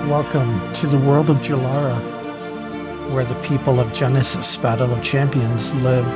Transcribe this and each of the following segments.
Welcome to the world of Jalara, where the people of Genesis Battle of Champions live.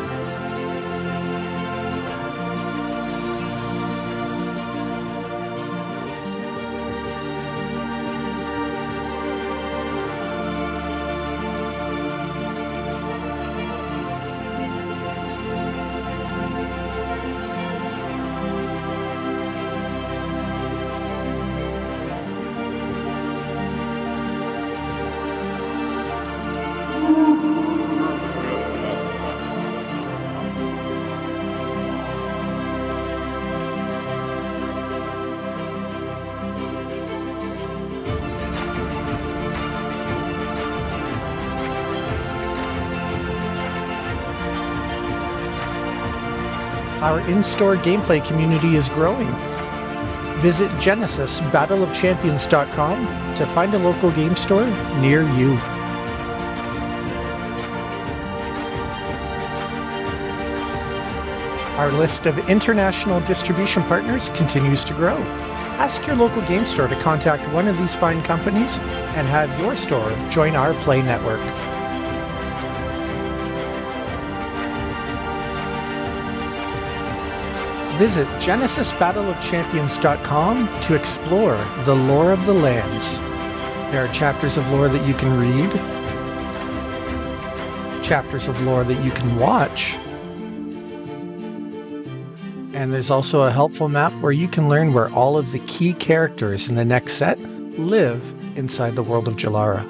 Our in-store gameplay community is growing. Visit GenesisBattleOfChampions.com to find a local game store near you. Our list of international distribution partners continues to grow. Ask your local game store to contact one of these fine companies and have your store join our Play network. Visit GenesisBattleOfChampions.com to explore the lore of the lands. There are chapters of lore that you can read, chapters of lore that you can watch, and there's also a helpful map where you can learn where all of the key characters in the next set live inside the world of Jalara.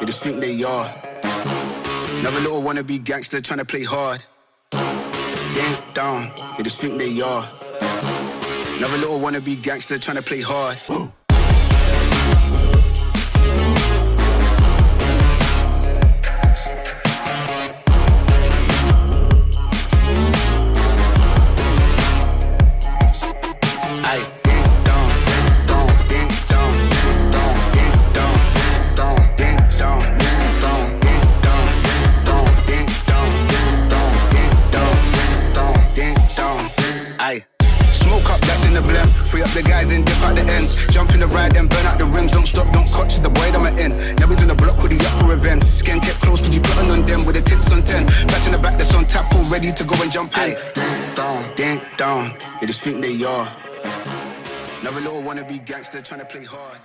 just think they are. Another little wannabe gangster trying to play hard. Ding dong, they just think they are. Another little wannabe gangster trying to play hard. Woo. Free up the guys, then dip out the ends. Jump in the ride, then burn out the rims. Don't stop, don't catch the boy that I'm in. Now we on the block, hoodie up for events. Skin kept close, cause you putting on them with the tits on 10. Back in the back, that's on tap, all ready to go and jump in. Ding down, they just think they are. Another little wannabe gangster trying to play hard.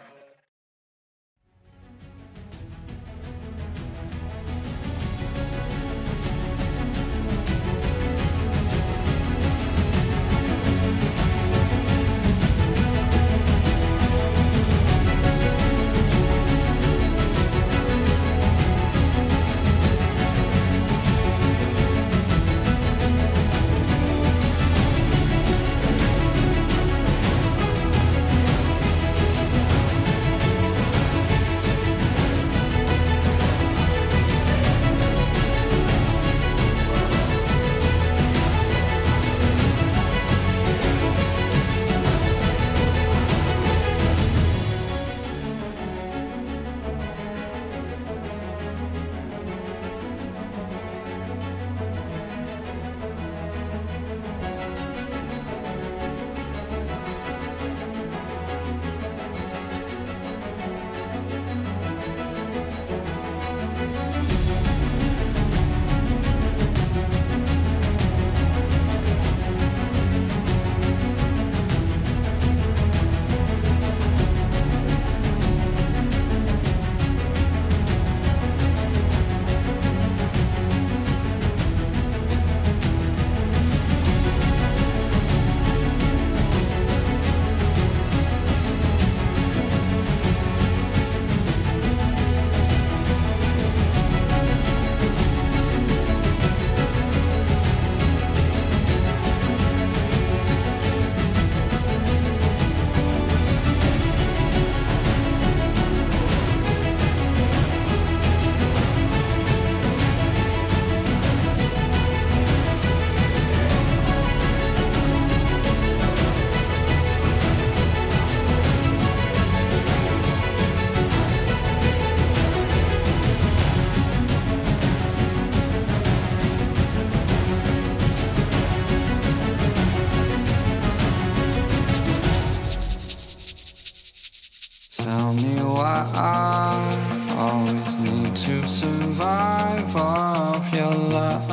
Tell me why I always need to survive off your love,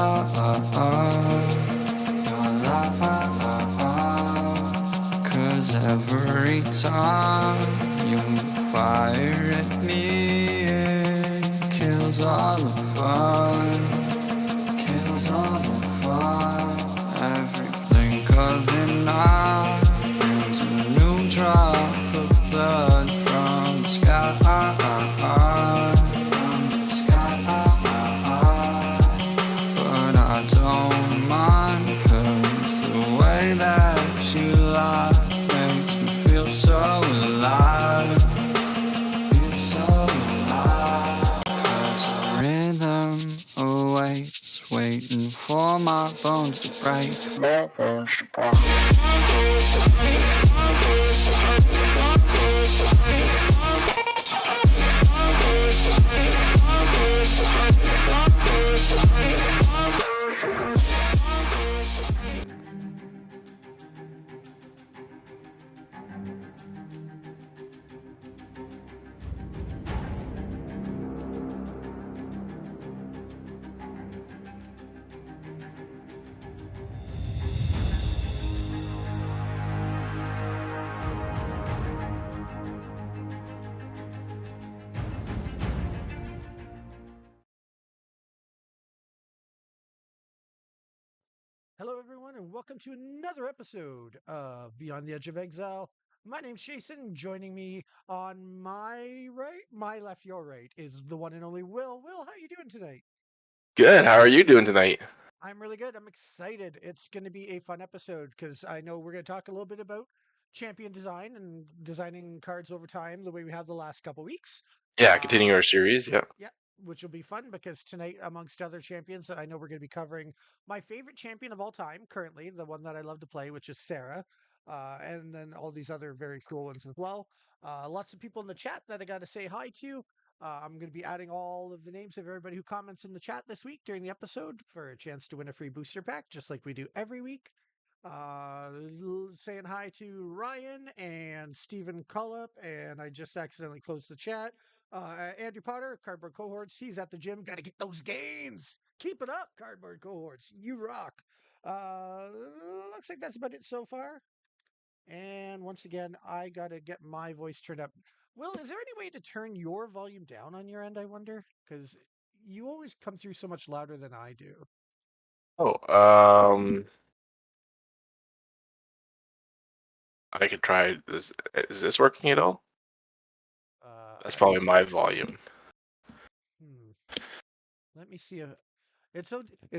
your love. 'Cause every time you fire at me, it kills all the fun, kills all the fun. Every blink of an eye brings a new drop of blood from the sky, but I don't mind, 'cause the way that you lie makes me feel so alive, feel so alive. 'Cause the rhythm awaits, waiting for my bones to break. Hello, everyone, and welcome to another episode of Beyond the Edge of Exile. My name's Jason. Joining me on my right, my left, your right, is the one and only Will. Will, how you doing tonight? Good. How are you doing tonight? I'm really good. I'm excited. It's going to be a fun episode because I know we're going to talk a little bit about champion design and designing cards over time, the way we have the last couple weeks. Yeah, Uh, continuing our series. Yeah. Yeah, which will be fun because tonight, amongst other champions, I know we're going to be covering my favorite champion of all time currently, the one that I love to play, which is Sarah, and then all these other very cool ones as well. Lots of people in the chat that I got to say hi to. I'm going to be adding all of the names of everybody who comments in the chat this week during the episode for a chance to win a free booster pack, just like we do every week. Saying hi to Ryan and Stephen Cullup, and I just accidentally closed the chat. Andrew Potter, Cardboard Cohorts. He's at the gym. Got to get those gains. Keep it up, Cardboard Cohorts. You rock. Uh, Looks like that's about it so far. And once again, I got to get my voice turned up. Will, is there any way to turn your volume down on your end, I wonder? Because you always come through so much louder than I do. Oh, I could try this. Is this working at all? That's I probably my volume. hmm. Let me see if it's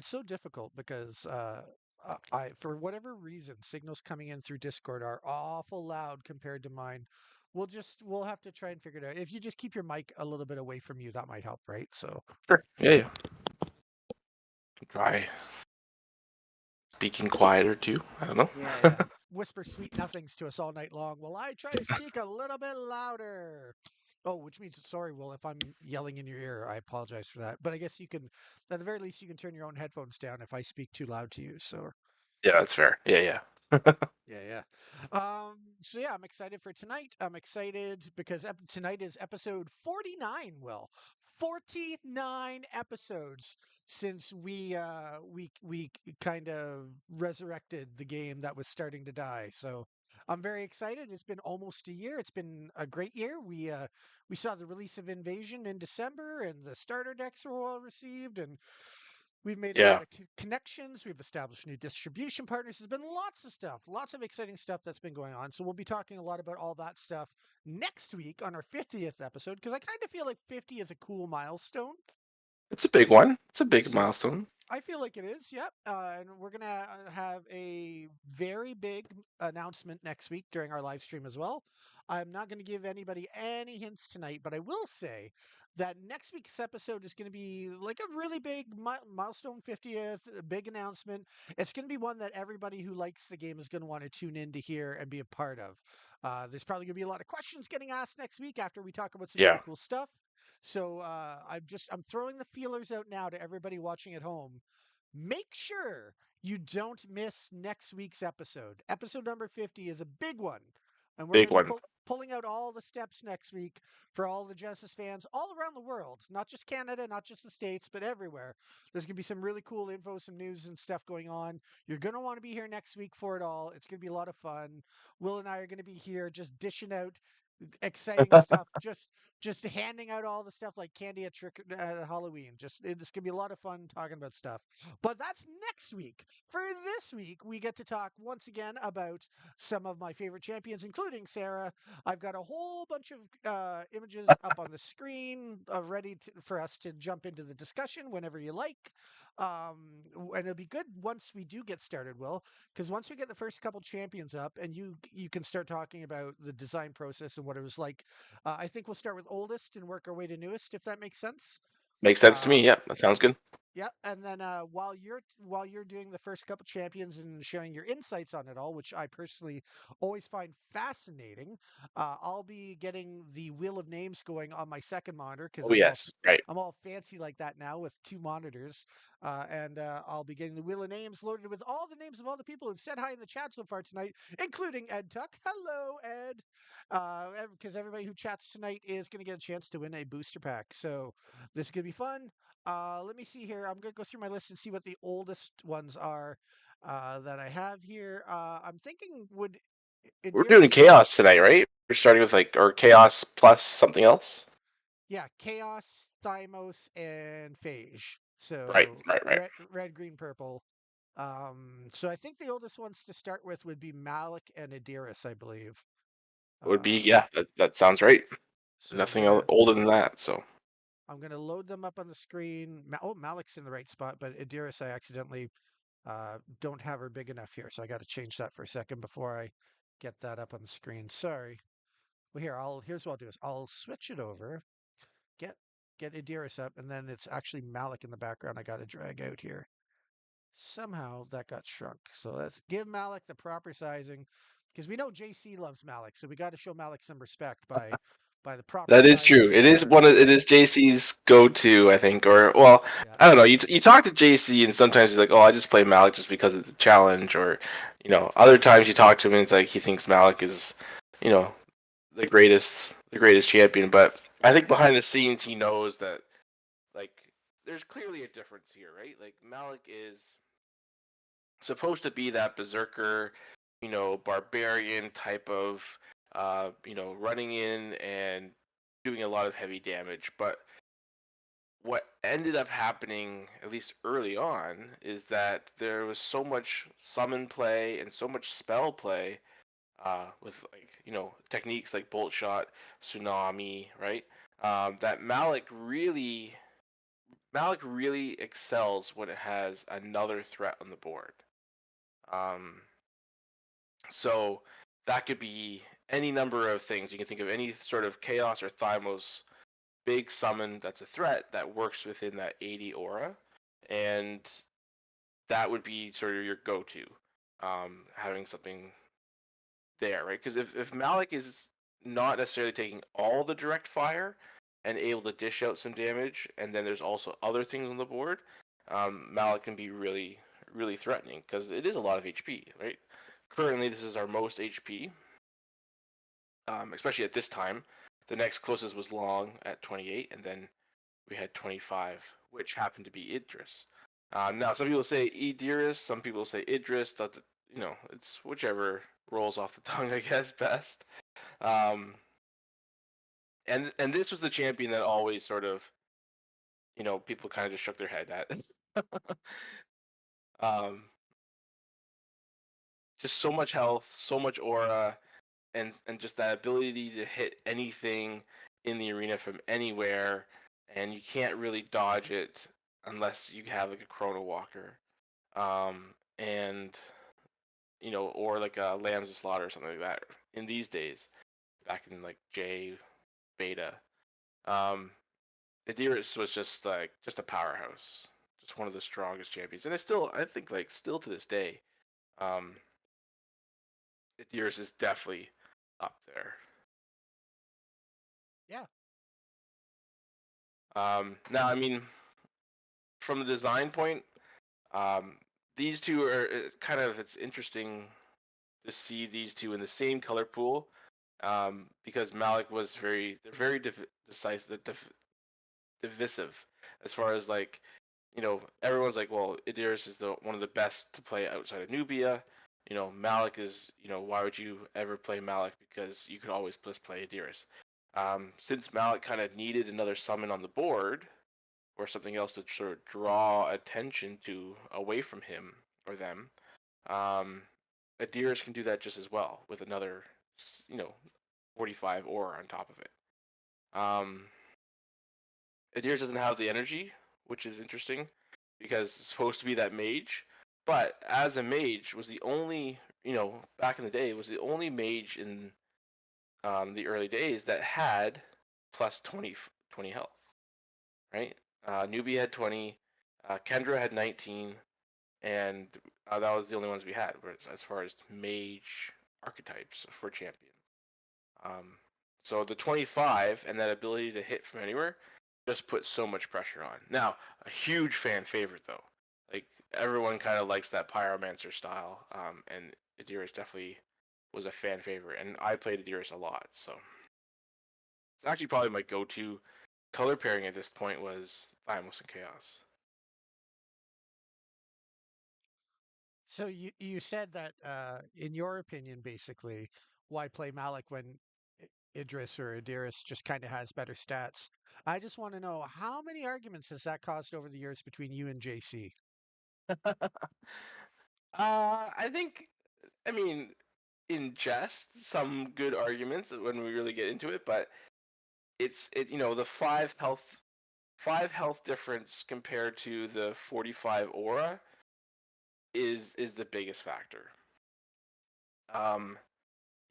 so difficult because I for whatever reason signals coming in through Discord are awful loud compared to mine. We'll have to try and figure it out. If you just keep your mic a little bit away from you, that might help, right? So Sure. Yeah, yeah. Try speaking quieter too. I don't know. yeah. Whisper sweet nothings to us all night long. Well, I try to speak a little bit louder. Oh, which means sorry, Will, if I'm yelling in your ear, I apologize for that. But I guess you can, at the very least, you can turn your own headphones down if I speak too loud to you. So Yeah, that's fair. Yeah, yeah. yeah, yeah. So yeah, I'm excited for tonight. I'm excited because tonight is episode 49, Will. 49 episodes since we kind of resurrected the game that was starting to die. So I'm very excited. It's been almost a year. It's been a great year. We saw the release of Invasion in December and the starter decks were well received and we've made a lot Yeah. of connections. We've established new distribution partners. There's been lots of stuff, lots of exciting stuff that's been going on. So we'll be talking a lot about all that stuff next week on our 50th episode because I kind of feel like 50 is a cool milestone. It's a big one. It's a big So milestone. I feel like it is, yep. And we're going to have a very big announcement next week during our live stream as well. I'm not going to give anybody any hints tonight, but I will say that next week's episode is going to be like a really big milestone 50th, big announcement. It's going to be one that everybody who likes the game is going to want to tune in to hear and be a part of. There's probably going to be a lot of questions getting asked next week after we talk about some really Yeah. cool stuff. So I'm throwing the feelers out now to everybody watching at home. Make sure you don't miss next week's episode. Episode number 50 is a big one. And we're going Big to be one. pulling out all the steps next week for all the Genesis fans all around the world, not just Canada, not just the States, but everywhere. There's going to be some really cool info, some news and stuff going on. You're going to want to be here next week for it all. It's going to be a lot of fun. Will and I are going to be here just dishing out exciting stuff, just handing out all the stuff like candy at trick at Halloween. Just it's gonna be a lot of fun talking about stuff. But that's next week. For this week, we get to talk once again about some of my favorite champions, including Sarah. I've got a whole bunch of images up on the screen ready for us to jump into the discussion whenever you like. And it'll be good once we do get started, Will, because once we get the first couple champions up and you can start talking about the design process and what it was like, I think we'll start with oldest and work our way to newest, if that makes sense. Makes sense to me. Um, Yep, that sounds good. yeah, and then while you're doing the first couple champions and sharing your insights on it all, which I personally always find fascinating, I'll be getting the wheel of names going on my second monitor because Oh yes. Right. I'm all fancy like that now with two monitors, and I'll be getting the wheel of names loaded with all the names of all the people who've said hi in the chat so far tonight, including Ed Tuck. Hello, Ed. Because everybody who chats tonight is going to get a chance to win a booster pack. So this is going to be fun. Let me see here. I'm going to go through my list and see what the oldest ones are that I have here. I'm thinking would We're doing Idris, chaos tonight, right? We're starting with or chaos plus something else. yeah, Chaos, Thymos, and Phage. Right. So Right. Right. red, green, purple. So I think the oldest ones to start with would be Malik and Adiris, I believe. Would be, Uh, yeah, that sounds right. so Nothing older than that. So I'm gonna load them up on the screen. Oh, Malik's in the right spot, but Adiris, I accidentally don't have her big enough here, so I got to change that for a second before I get that up on the screen. Sorry. Well, here's what I'll do is I'll switch it over, get get Adiris up, and then it's actually Malik in the background. I got to drag out here. Somehow that got shrunk. So let's give Malik the proper sizing, because we know JC loves Malik, so we got to show Malik some respect by the proper that is sizing true. for her. It is JC's go-to, I think. Or well, Yeah. I don't know. You talk to JC, and sometimes he's like, "Oh, I just play Malik just because of the challenge," or other times you talk to him, and it's like he thinks Malik is, you know, the greatest champion. But I think behind the scenes, he knows that like there's clearly a difference here, right? Like Malik is supposed to be that berserker, barbarian type of, running in and doing a lot of heavy damage. But what ended up happening, at least early on, is that there was so much summon play and so much spell play, with techniques like bolt shot, tsunami, right? That Malik really excels when it has another threat on the board. Um, So that could be any number of things. You can think of any sort of Chaos or Thymos big summon that's a threat that works within that 80 aura, and that would be sort of your go-to. Having something there, right? Because if Malik is not necessarily taking all the direct fire and able to dish out some damage, and then there's also other things on the board, Malik can be really, really threatening because it is a lot of HP, right? Currently, this is our most HP, especially at this time. The next closest was Long at 28, and then we had 25, which happened to be Idris. Now, some people say Idris, some people say Idris. It's whichever rolls off the tongue, I guess, best. Um, and this was the champion that always sort of, people kind of just shook their head at. um, just so much health, so much aura, and just that ability to hit anything in the arena from anywhere, and you can't really dodge it unless you have like a Chrono Walker, and or like a Lambs of Slaughter or something like that. In these days, back in like J beta, um, Adiris was just a powerhouse, just one of the strongest champions, and I think like still to this day, um, Adiris is definitely up there. Yeah. Now, I mean, from the design point, um, these two are it's interesting to see these two in the same color pool, because Malik was they're very decisive, divisive, as far as like, everyone's like, well, Idris is the one of the best to play outside of Nubia. Malik is, why would you ever play Malik? Because you could always just play Idris. Since Malik kind of needed another summon on the board, or something else to sort of draw attention to away from him or them, um, Adiris can do that just as well with another, 45 aura on top of it. Um, Adiris doesn't have the energy, which is interesting because it's supposed to be that mage, but as a mage was the only, back in the day, was the only mage in, the early days that had plus 20 health, right? Newbie had 20, Kendra had 19, and that was the only ones we had as far as mage archetypes for champion. Um, so the 25 and that ability to hit from anywhere just put so much pressure on. Now, a huge fan favorite though. Like everyone kind of likes that pyromancer style, and Adiris definitely was a fan favorite, and I played Adiris a lot. So it's actually probably my go-to color pairing at this point was Thymos and Chaos. So you said that in your opinion, basically, why play Malik when Idris or Adiris just kind of has better stats? I just want to know how many arguments has that caused over the years between you and JC? I think, I mean, ingest some good arguments when we really get into it, but the five health difference compared to the 45 aura is the biggest factor. Um,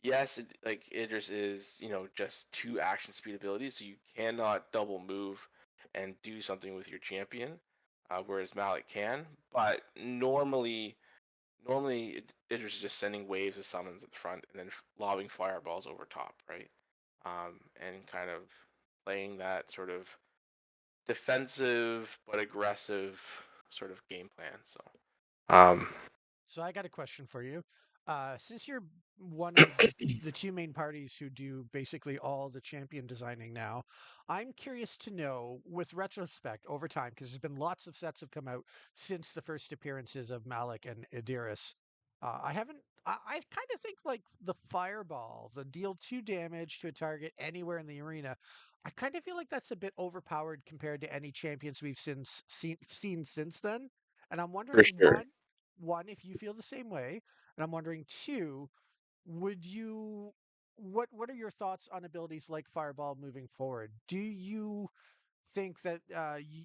yes, like Idris is just two action speed abilities, so you cannot double move and do something with your champion, whereas Malik can. But normally Idris is just sending waves of summons at the front and then lobbing fireballs over top, right? And kind of playing that sort of defensive but aggressive sort of game plan. So, um, So I got a question for you. Since you're one of the two main parties who do basically all the champion designing now, I'm curious to know, with retrospect over time, because there's been lots of sets have come out since the first appearances of Malik and Idris. I haven't. I kind of think like the fireball, the deal 2 damage to a target anywhere in the arena. I kind of feel like that's a bit overpowered compared to any champions we've seen since then. And I'm for wondering, sure. one, if you feel the same way, and I'm wondering, two, would you what are your thoughts on abilities like Fireball moving forward? Do you think that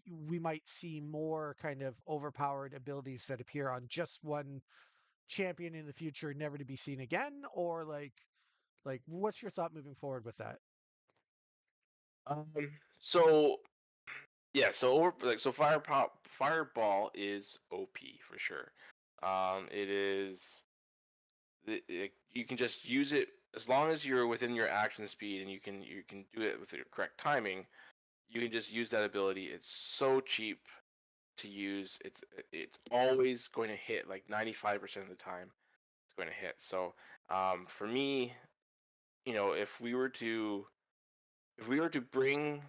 we might see more kind of overpowered abilities that appear on just one champion in the future, never to be seen again, or like what's your thought moving forward with that? Um, so yeah, so fireball is OP for sure. It is you can just use it as long as you're within your action speed and you can do it with the correct timing. You can just use that ability. It's so cheap to use. It's always going to hit like 95% of the time. It's going to hit. So for me, if we were to bring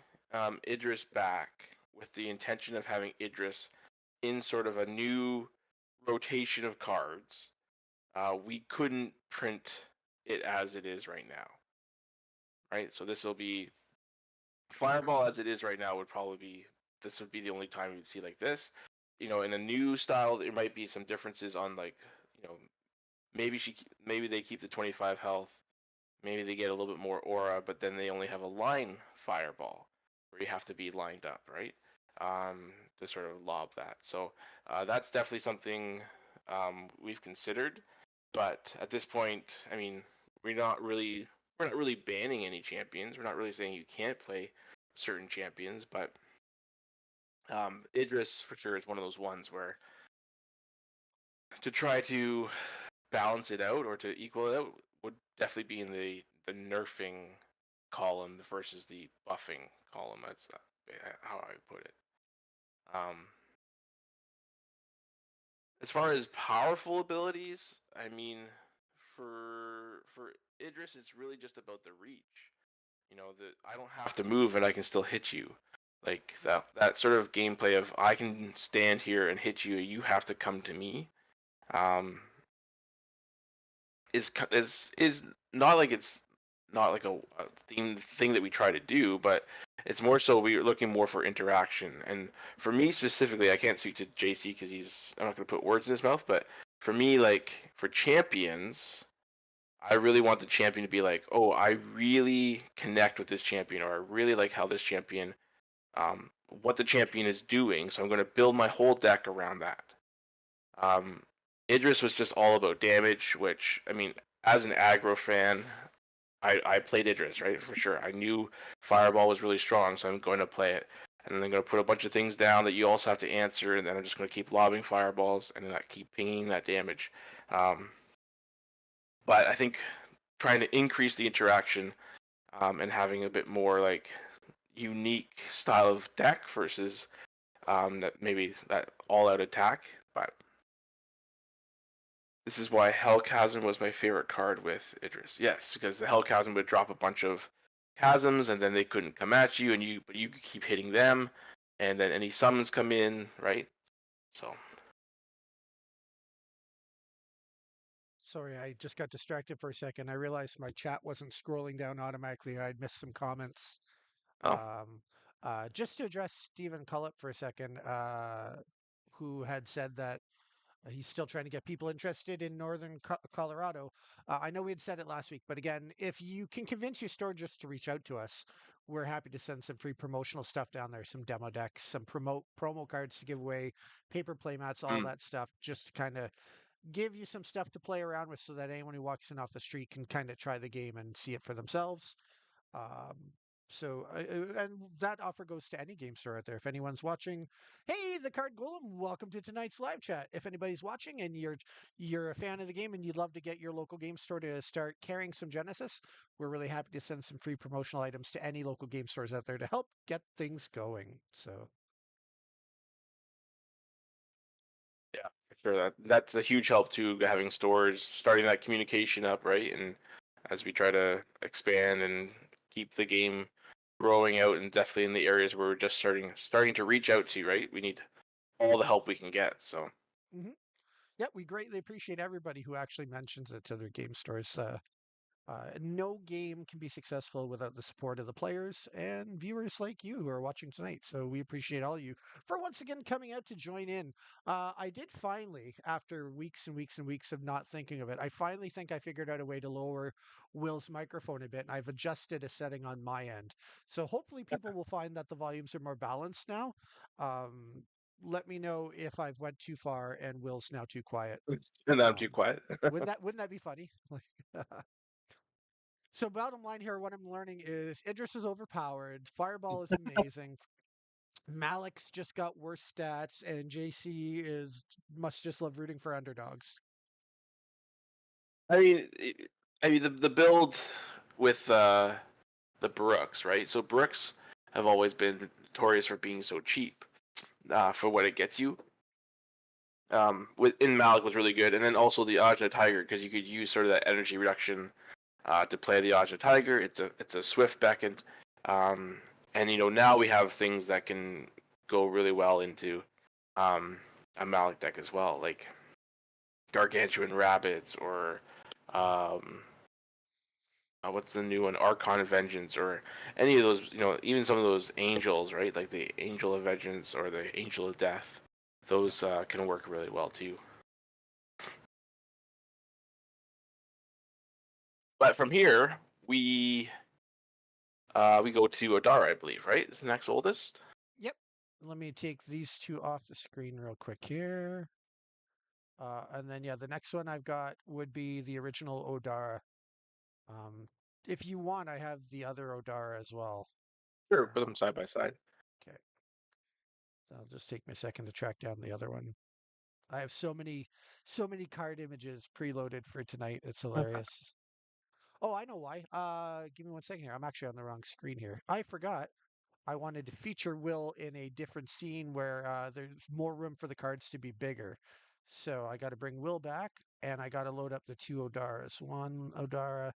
Idris back with the intention of having Idris in sort of a new rotation of cards, we couldn't print it as it is right now, right? So this will be Fireball as it is right now would probably be this would be the only time you'd see like this. In a new style, there might be some differences on like maybe they keep the 25 health, maybe they get a little bit more aura, but then they only have a line fireball where you have to be lined up, right? To sort of lob that. So that's definitely something we've considered, but at this point, I mean, we're not really we're not really banning any champions. We're not really saying you can't play certain champions, but Idris for sure is one of those ones where to try to balance it out or to equal it out would definitely be in the nerfing column versus the buffing column. That's how I would put it. Um, as far as powerful abilities, I mean, for Idris, it's really just about the reach. That I don't have to move and I can still hit you. Like that sort of gameplay of I can stand here and hit you. You have to come to me. Um, is not like it's not like a thing that we try to do, but it's more so we're looking more for interaction. And for me specifically, I can't speak to JC because I'm not going to put words in his mouth, but for me, like for champions, I really want the champion to be like, oh, I really connect with this champion, or I really like how this champion, what the champion is doing. So I'm going to build my whole deck around that. Um, Idris was just all about damage, which I mean, as an aggro fan, I played Idris, right? For sure. I knew Fireball was really strong, so I'm going to play it. And then I'm going to put a bunch of things down that you also have to answer, and then I'm just going to keep lobbing fireballs and then I keep pinging that damage. Um, but I think trying to increase the interaction and having a bit more like unique style of deck versus that maybe that all-out attack. But this is why Hell Chasm was my favorite card with Idris. Yes, because the Hell Chasm would drop a bunch of chasms, and then they couldn't come at you, but you could keep hitting them, and then any summons come in, right? So, Sorry, I just got distracted for a second. I realized my chat wasn't scrolling down automatically. I'd missed some comments. oh, Um, just to address Stephen Cullip for a second, who had said that He's still trying to get people interested in northern Colorado. I know we had said it last week, but again, if you can convince your store just to reach out to us, we're happy to send some free promotional stuff down there, some demo decks, some promo cards to give away, paper playmats, all Mm. that stuff, just to kind of give you some stuff to play around with so that anyone who walks in off the street can kind of try the game and see it for themselves. Um, and that offer goes to any game store out there. If anyone's watching, hey, the Card Golem, welcome to tonight's live chat. If anybody's watching and you're a fan of the game and you'd love to get your local game store to start carrying some Genesis, we're really happy to send some free promotional items to any local game stores out there to help get things going. So Yeah, for sure. That's a huge help too, having stores, starting that communication up, right? And as we try to expand and keep the game growing out, and definitely in the areas where we're just starting to reach out to, right? We need all the help we can get. So hmm yeah, we greatly appreciate everybody who actually mentions it to their game stores. No game can be successful without the support of the players and viewers like you who are watching tonight. So we appreciate all you for once again coming out to join in. I did finally, after weeks and weeks and weeks of not thinking of it, I finally think I figured out a way to lower Will's microphone a bit, and I've adjusted a setting on my end. So hopefully people will find that the volumes are more balanced now. Um, Let me know if I've went too far and Will's now too quiet. and I'm too Um, quiet. wouldn't that be funny? So bottom line here, what I'm learning is Idris is overpowered. Fireball is amazing. Malik's just got worse stats, and JC is must just love rooting for underdogs. I mean, the build with the Brooks, right? So Brooks have always been notorious for being so cheap for what it gets you. In Malik was really good, and then also the Ajna Tiger, because you could use sort of that energy reduction to play the Ajna Tiger. It's a swift beckon, and now we have things that can go really well into a Malik deck as well, like Gargantuan Rabbits or um, what's the new one? Archon of Vengeance, or any of those, even some of those angels, right? Like the Angel of Vengeance or the Angel of Death. Those can work really well too. But from here, we go to Odara, I believe, right? It's the next oldest. Yep. Let me take these two off the screen real quick here. And then yeah, the next one I've got would be the original Odara. Um, if you want, I have the other Odara as well. Sure, put them side by side. Okay. I'll just take me a second to track down the other one. I have so many card images preloaded for tonight. It's hilarious. Oh, I know why. Give me 1 second here. I'm actually on the wrong screen here. I forgot. I wanted to feature Will in a different scene where there's more room for the cards to be bigger. So I got to bring Will back, and I got to load up the two Odaras. One Odara,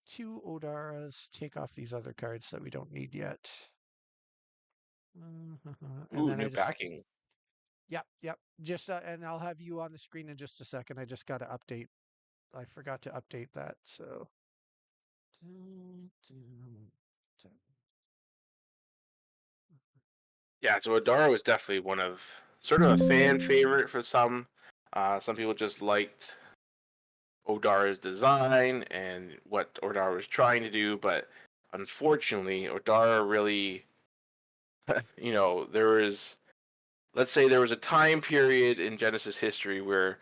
two Odaras. Take off these other cards that we don't need yet. And Ooh, then I new just backing. Yep, yep. Just and I'll have you on the screen in just a second. I just got to update. I forgot to update that. So dun, dun, dun. Yeah, so Odara was definitely one of sort of a fan favorite for some. Some people just liked Odara's design and what Odara was trying to do, but unfortunately, Odara really, there was, let's say there was a time period in Genesis history where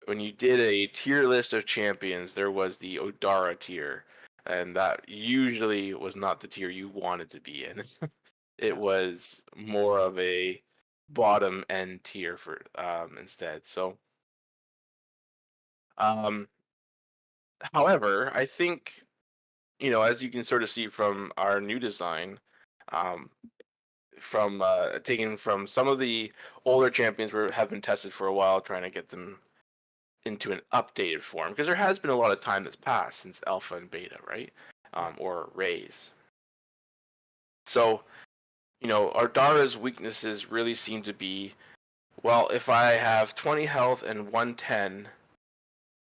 when you did a tier list of champions, there was the Odara tier, and that usually was not the tier you wanted to be in. It Yeah, was more of a bottom end tier for instead. So, um, however, I think as you can sort of see from our new design, um, from taking from some of the older champions were have been tested for a while, trying to get them into an updated form because there has been a lot of time that's passed since alpha and beta, right? yeah, Or rays. So, Ardara's weaknesses really seem to be, well, if I have 20 health and 110,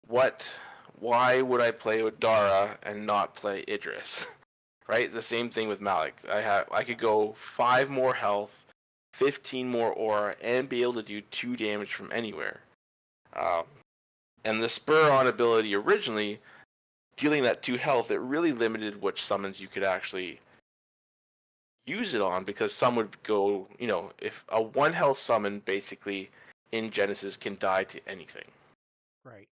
why would I play Ardara and not play Idris? Right? The same thing with Malik. I could go 5 more health, 15 more aura, and be able to do 2 damage from anywhere. Um, and the spur on ability originally, dealing that 2 health, it really limited which summons you could actually use it on because some would go, if a 1 health summon basically in Genesis can die to anything. Right.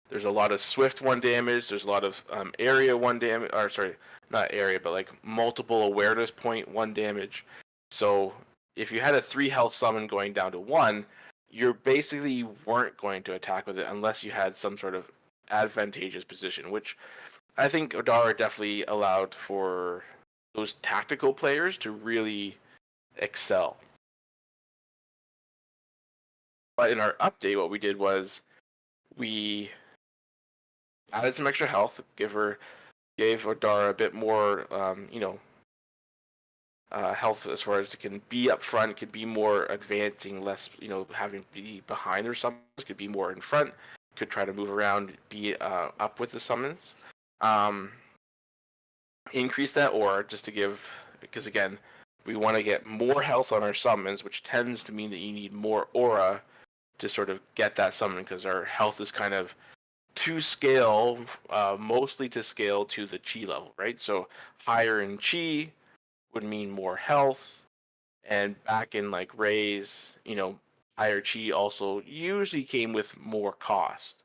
There's a lot of swift 1 damage. There's a lot of area 1 damage, or sorry, not area, but like multiple awareness point 1 damage. So if you had a 3 health summon going down to 1, you basically weren't going to attack with it unless you had some sort of advantageous position, which I think Odara definitely allowed for those tactical players to really excel. But in our update, what we did was we added some extra health, gave Odara a bit more, health as far as it can be up front, could be more advancing, less, having to be behind their summons, could be more in front, could try to move around, be up with the summons. Increase that aura just to give, because again, we want to get more health on our summons, which tends to mean that you need more aura to sort of get that summon, because our health is kind of to scale, mostly to scale to the chi level, right? So higher in chi would mean more health, and back in like Ray's, higher chi also usually came with more cost.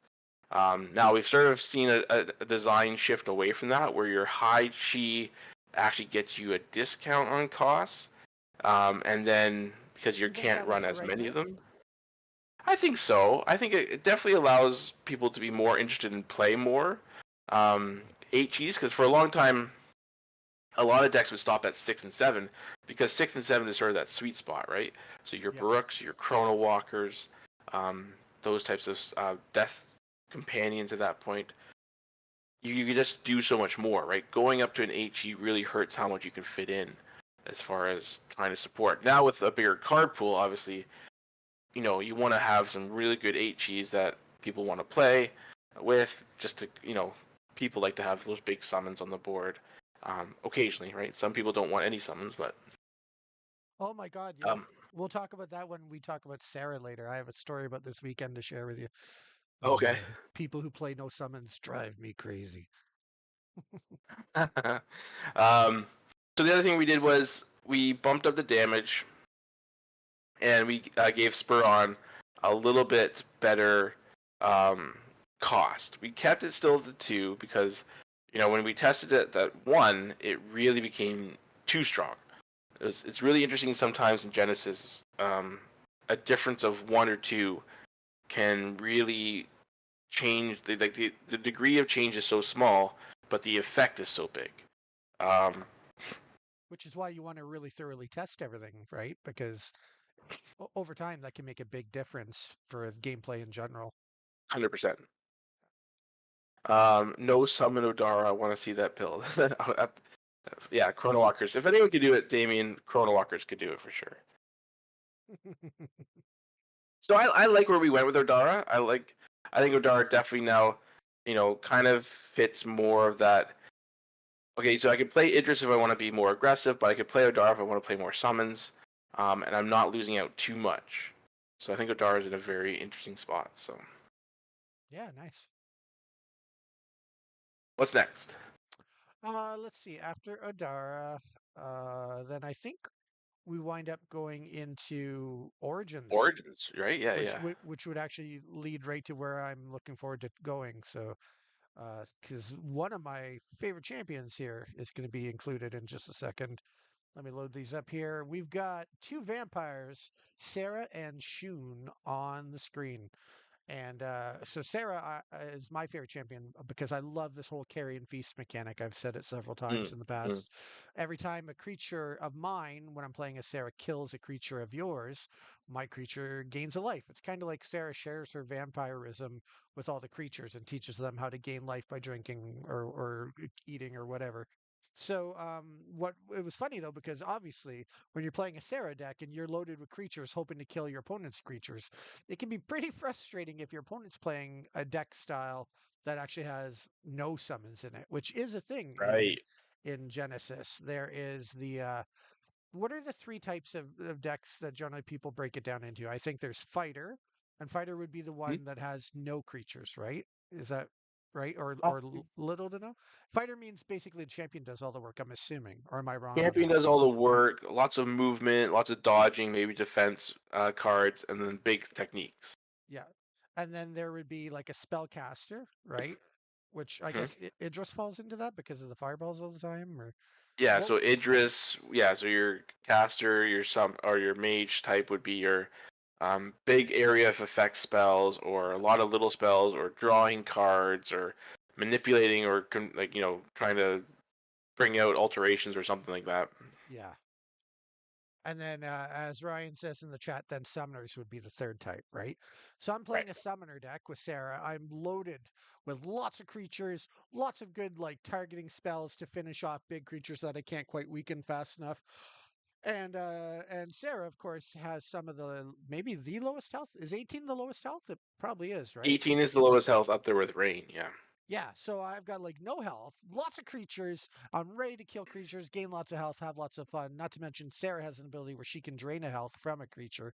Now we've sort of seen a design shift away from that, where your high chi actually gets you a discount on costs, and then because you You think can't that was run the as right many of move? them. I think so. I think it definitely allows people to be more interested in play more. Um, 8Gs, because for a long time, a lot of decks would stop at 6 and 7 because 6 and 7 is sort of that sweet spot, right? So your Yep. Brooks, your Chrono Walkers, those types of death companions at that point, you can just do so much more, right? Going up to an HE really hurts how much you can fit in as far as trying to support. Now with a bigger card pool, obviously, you want to have some really good HEs that people want to play with, just to, people like to have those big summons on the board. Occasionally, right? Some people don't want any summons, but Oh my God, yeah. um, We'll talk about that when we talk about Sarah later. I have a story about this weekend to share with you. okay. People who play no summons drive me crazy. um, so the other thing we did was we bumped up the damage, and we gave Spur on a little bit better um, cost. We kept it still at the 2 because, when we tested it at 1, it really became too strong. It's really interesting sometimes in Genesis. A difference of 1 or 2 can really change. The degree of change is so small, but the effect is so big. Um, Which is why you want to really thoroughly test everything, right? Because over time that can make a big difference for gameplay in general. 100%. No summon Odara. I want to see that build. Yeah, Chrono Walkers. If anyone could do it, Damien, Chrono Walkers could do it for sure. So I like where we went with Odara. I think Odara definitely now, kind of fits more of that. Okay, so I could play Idris if I want to be more aggressive, but I could play Odara if I want to play more summons, and I'm not losing out too much. So I think Odara is in a very interesting spot. So Yeah, nice. what's next? Let's see. After Adara, then I think we wind up going into Origins, Origins, right? Yeah, yeah. which would actually lead right to where I'm looking forward to going. So, because one of my favorite champions here is going to be included in just a second. Let me load these up here. We've got two vampires, Sarah and Shun, on the screen. And so Sarah is my favorite champion because I love this whole carry and feast mechanic. I've said it several times Mm, in the mm. past. Every time a creature of mine, when I'm playing as Sarah, kills a creature of yours, my creature gains a life. It's kind of like Sarah shares her vampirism with all the creatures and teaches them how to gain life by drinking or eating or whatever. So what it was funny though because obviously when you're playing a Sarah deck and you're loaded with creatures hoping to kill your opponent's creatures, it can be pretty frustrating if your opponent's playing a deck style that actually has no summons in it, which is a thing Right. in Genesis. There is the what are the three types of decks that generally people break it down into? I think there's fighter, And fighter would be the Hmm? one that has no creatures, right? Is that right? Oh, Little to no? Fighter means basically the champion does all the work, I'm assuming. Or am I wrong champion again? does all the work, lots of movement, lots of dodging, maybe defense cards, and then big techniques. Yeah. And then there would be like a spellcaster, right? Which I Mhm. guess Idris falls into that because of the fireballs all the time, or Yeah, what? so Idris, yeah, so your caster, your some or your mage type would be your big area of effect spells, or a lot of little spells, or drawing cards, or manipulating, or trying to bring out alterations or something like that. Yeah. And then, as Ryan says in the chat, then summoners would be the third type, right? So I'm Right. playing a summoner deck with Sarah. I'm loaded with lots of creatures, lots of good like targeting spells to finish off big creatures that I can't quite weaken fast enough. And Sarah, of course, has some of the maybe the lowest health. Is 18 the lowest health? It probably is, right? 18 is the lowest health up there with Rain. Yeah. Yeah, so I've got like no health, lots of creatures. I'm ready to kill creatures, gain lots of health, have lots of fun. Not to mention Sarah has an ability where she can drain a health from a creature.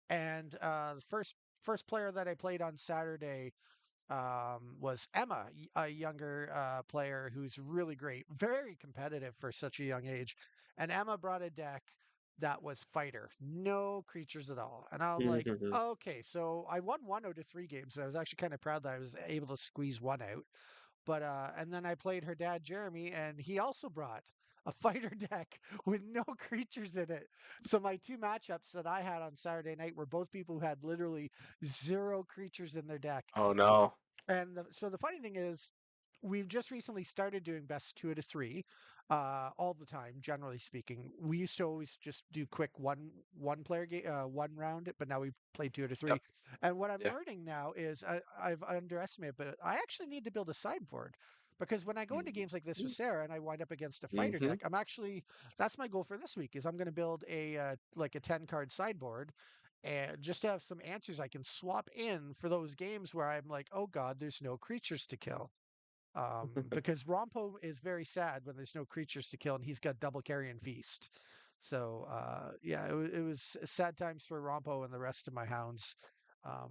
And the first player that I played on Saturday was Emma, a younger player who's really great, very competitive for such a young age. And Emma brought a deck that was fighter, no creatures at all. And I'm like, Mhm. okay, so I won one out of three games. And I was actually kind of proud that I was able to squeeze one out. But and then I played her dad Jeremy, and he also brought a fighter deck with no creatures in it. So my two matchups that I had on Saturday night were both people who had literally zero creatures in their deck. Oh no. And so the funny thing is, we've just recently started doing best two out of three, all the time. Generally speaking, we used to always just do quick one player game, one round, but now we play two out of Yep. three. And what I'm Yeah. learning now is I've underestimated, but I actually need to build a sideboard. Because when I go into games like this with Sarah and I wind up against a fighter Mm-hmm. deck, I'm actually that's my goal for this week is I'm going to build a like a 10 card sideboard and just have some answers I can swap in for those games where I'm like, oh God, there's no creatures to kill. Because Rompo is very sad when there's no creatures to kill and he's got double carry and feast. So yeah, it was sad times for Rompo and the rest of my hounds. Um,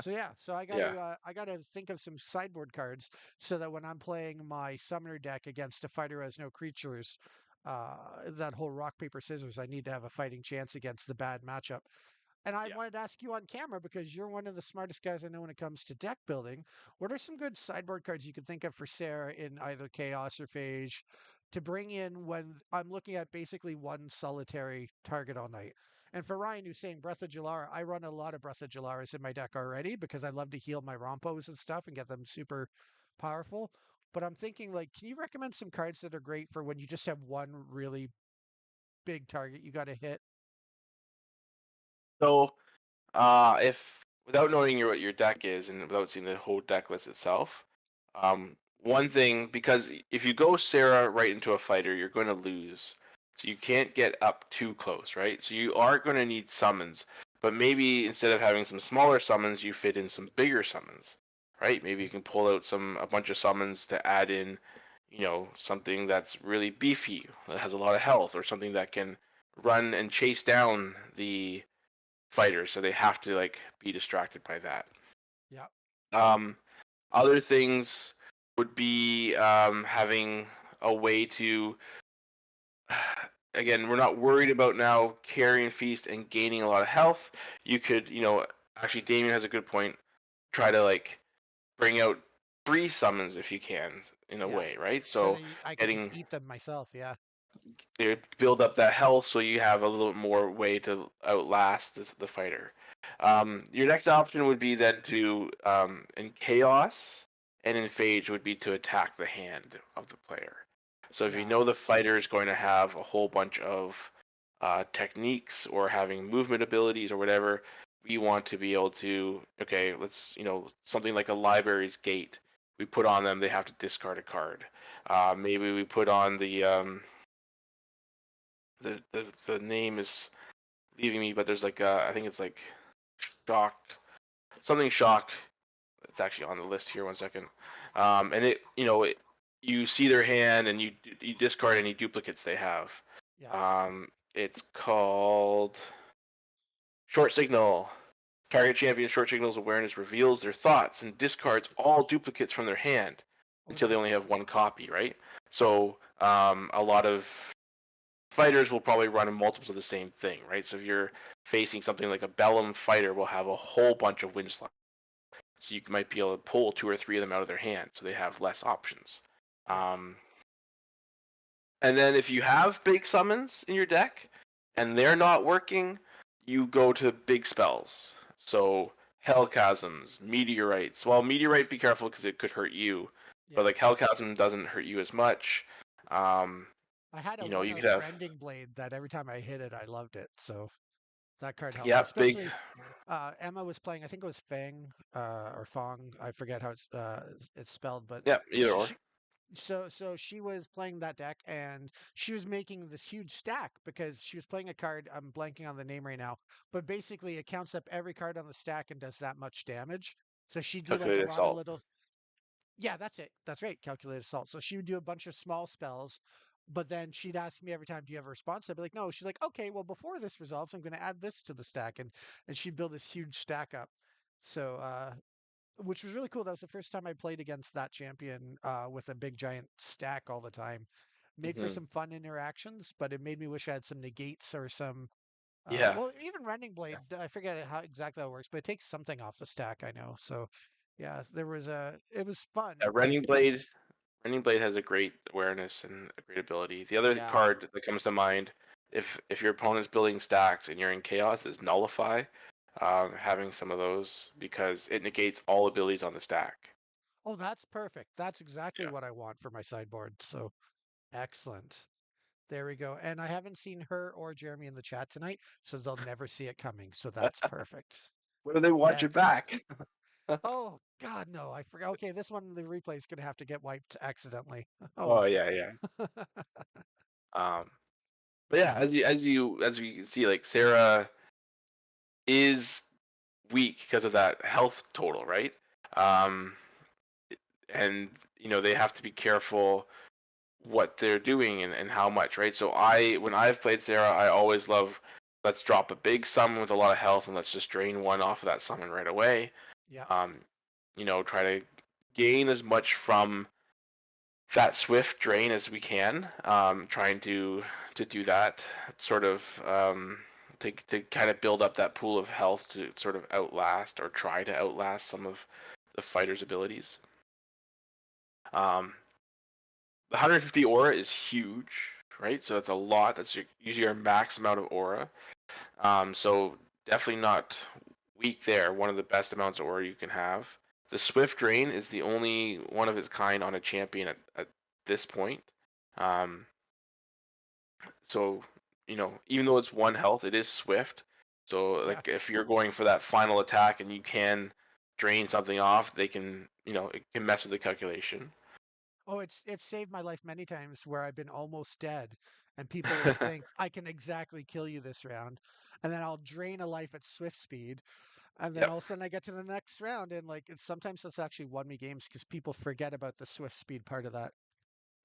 so yeah, so Yeah. I got to think of some sideboard cards so that when I'm playing my summoner deck against a fighter who has no creatures, that whole rock paper scissors, I need to have a fighting chance against the bad matchup. And I Yeah. wanted to ask you on camera because you're one of the smartest guys I know when it comes to deck building. What are some good sideboard cards you could think of for Sarah in either Chaos or Phage to bring in when I'm looking at basically one solitary target all night? And for Ryan, who's saying Breath of Jalara, I run a lot of Breath of Jalaras in my deck already because I love to heal my Rompos and stuff and get them super powerful. But I'm thinking, like, can you recommend some cards that are great for when you just have one really big target you got to hit? So, if without knowing what your deck is and without seeing the whole deck list itself, one thing because if you go Sarah right into a fighter, you're going to lose. So you can't get up too close, right? So you are going to need summons, but maybe instead of having some smaller summons, you fit in some bigger summons, right? Maybe you can pull out a bunch of summons to add in, something that's really beefy that has a lot of health, or something that can run and chase down the fighters, so they have to like be distracted by that. Yeah, Um, Other things would be having a way to, again, we're not worried about now carrying feast and gaining a lot of health. You could, actually, Damien has a good point. Try to like bring out three summons if you can, in a yeah. way, right? So So that I could just getting eat them myself. Yeah. build up that health so you have a little more way to outlast the fighter. Your next option would be then to in chaos and in phage would be to attack the hand of the player. So if you Yeah. know the fighter is going to have a whole bunch of techniques or having movement abilities or whatever, we want to be able to, okay, let's, something like a library's gate. We put on them, they have to discard a card. Maybe we put on the name is leaving me, but there's like I think it's like shock, something shock. It's actually on the list here. One second, and you see their hand and you discard any duplicates they have. Yeah. It's called short signal. Target champion short signals awareness reveals their thoughts and discards all duplicates from their hand Oh, until they only nice. have one copy, right? So a lot of fighters will probably run multiples of the same thing, right? So if you're facing something like a Bellum fighter, will have a whole bunch of wind slide. So you might be able to pull 2 or 3 of them out of their hand, so they have less options. Yeah. And then if you have big summons in your deck and they're not working, you go to big spells. So Hellchasms, Meteorites. Well, Meteorite, be careful because it could hurt you. But Yeah. like Hellchasm doesn't hurt you as much. I had a You know, one you of could have Rending Blade that every time I hit it, I loved it. So that card helped me, yeah, big especially Emma was playing. I think it was Fang or Fong. I forget how it's spelled, but yeah, either she, or. she so she was playing that deck and she was making this huge stack because she was playing a card. I'm blanking on the name right now, but basically it counts up every card on the stack and does that much damage. So she do like a Calculated lot of assault. little. Yeah, that's it. That's right. Calculated assault. So she would do a bunch of small spells, but then she'd ask me every time, "Do you have a response?" I'd be like, "No." She's like, "Okay, well, before this resolves, I'm going to add this to the stack," and she'd build this huge stack up. So, which was really cool. That was the first time I played against that champion with a big giant stack all the time. Made for Hmm. some fun interactions, but it made me wish I had some negates or some. Yeah. Well, even Rending Blade, I forget how exactly how it works, but it takes something off the stack. I know. So, yeah, there was a. It was fun, Yeah, but Running Blade has a great awareness and a great ability. The other yeah. card that comes to mind, if your opponent's building stacks and you're in chaos, is Nullify. Having some of those because it negates all abilities on the stack. Oh, that's perfect. That's exactly Yeah. what I want for my sideboard. So excellent. There we go. And I haven't seen her or Jeremy in the chat tonight, so they'll never see it coming. So that's perfect. What do they watch it Excellent. back? Oh God, no! I forgot. Okay, this one the replay is gonna have to get wiped accidentally. Oh Oh well. yeah, yeah. Um, but yeah, as you can see, like Sarah is weak because of that health total, right? Um, and they have to be careful what they're doing and how much, right? So when I've played Sarah, I always love let's drop a big summon with a lot of health and let's just drain one off of that summon right away. Yeah. Um, try to gain as much from that swift drain as we can. Trying to do that sort of to kind of build up that pool of health to sort of outlast or try to outlast some of the fighter's abilities. The 150 aura is huge, right? So that's a lot. That's usually your max amount of aura. So definitely not weak there. One of the best amounts of aura you can have. The Swift Drain is the only one of its kind on a champion at this point. Um, so even though it's 1 health, it is swift. So Yeah. like if you're going for that final attack and you can drain something off, they can it can mess with the calculation. Oh, it's saved my life many times where I've been almost dead, and people will think I can exactly kill you this round, and then I'll drain a life at swift speed, and then Yep. all of a sudden I get to the next round, and like sometimes that's actually won me games because people forget about the swift speed part of that.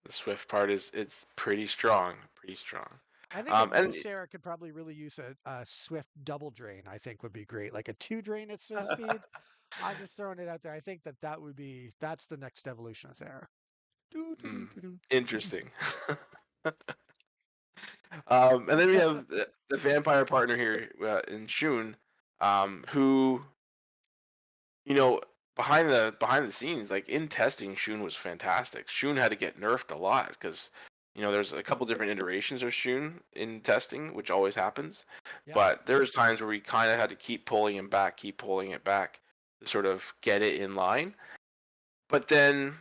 The swift part is it's pretty strong, pretty strong. I think a And Sarah could probably really use a swift double drain. I think would be great, like a two drain at swift speed. I'm just throwing it out there. I think that would be that's the next evolution of Sarah. Do, do, do, mm, do, do. interesting. And then we have the vampire partner here in Shun, who you know behind the scenes, like in testing, Shun was fantastic. Shun had to get nerfed a lot because there's a couple different iterations of Shun in testing, which always happens. Yeah. But there was times where we kind of had to keep pulling him back, keep pulling it back to sort of get it in line. But then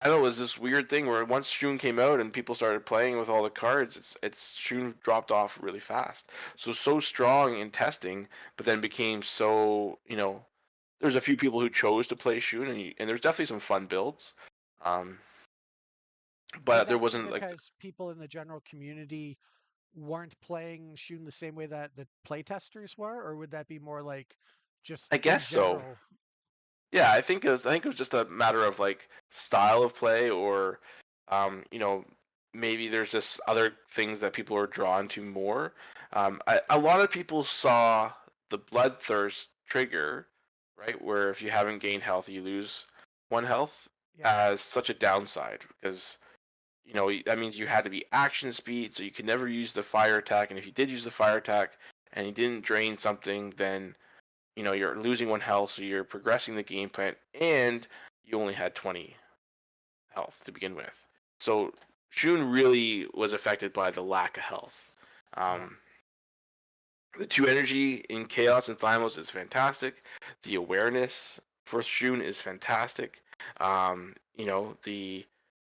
I don't know, it was this weird thing where once Shun came out and people started playing with all the cards, it's Shun dropped off really fast. So strong in testing, but then became so there's a few people who chose to play Shun, and there's definitely some fun builds. Um, Would but there that be wasn't like because people in the general community weren't playing Shun the same way that the playtesters were, or would that be more like just I in guess so. general? Yeah, I think it was just a matter of like style of play or maybe there's just other things that people are drawn to more. A lot of people saw the bloodthirst trigger, right? Where if you haven't gained health, you lose one health Yeah. as such a downside because that means you had to be action speed, so you could never use the fire attack. And if you did use the fire attack and you didn't drain something, then you're losing one health, so you're progressing the game plan, and you only had 20 health to begin with. So Shun really was affected by the lack of health. Yeah. The 2 energy in Chaos and Thymos is fantastic. The awareness for Shun is fantastic. The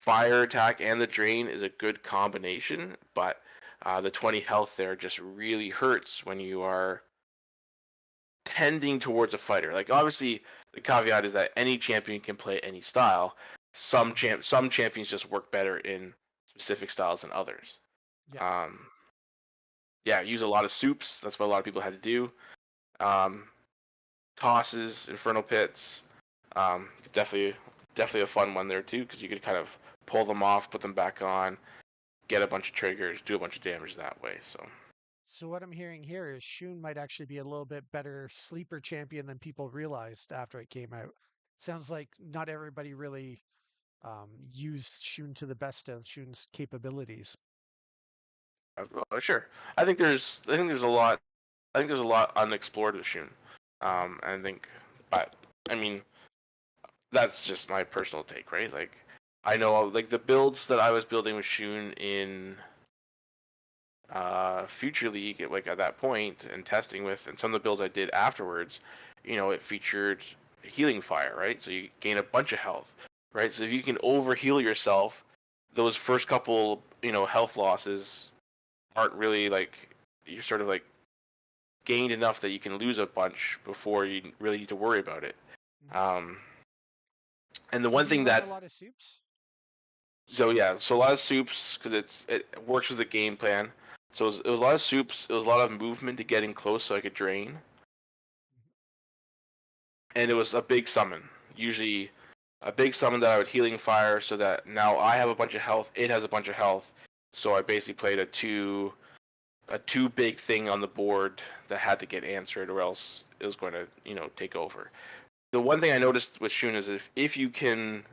fire attack and the drain is a good combination, but the 20 health there just really hurts when you are tending towards a fighter. Like obviously, the caveat is that any champion can play any style. Some champions just work better in specific styles than others. Yeah. Um, yeah, use a lot of soups. That's what a lot of people had to do. Um, Tosses, infernal pits, definitely a fun one there too because you could kind of pull them off, put them back on, get a bunch of triggers, do a bunch of damage that way. So what I'm hearing here is Shun might actually be a little bit better sleeper champion than people realized after it came out. Sounds like not everybody really used Shun to the best of Shun's capabilities. Sure, I think there's a lot. I think there's a lot unexplored with Shun. Yeah. I think, but I mean, that's just my personal take, right? Like, I know like the builds that I was building with Shun in Future League, like at that point, and testing with, and some of the builds I did afterwards, it featured healing fire, right? So you gain a bunch of health, right? So if you can over heal yourself, those first couple, health losses aren't really like you're sort of like gained enough that you can lose a bunch before you really need to worry about it. Um, and the And one do you thing run a that lot of soups? so yeah, so a lot of soups because it works with the game plan. So it was a lot of soups. It was a lot of movement to getting close so I could drain, and it was a big summon. Usually, a big summon that I would healing fire so that now I have a bunch of health. It has a bunch of health. So I basically played a two big thing on the board that had to get answered, or else it was going to take over. The one thing I noticed with Shun is if you can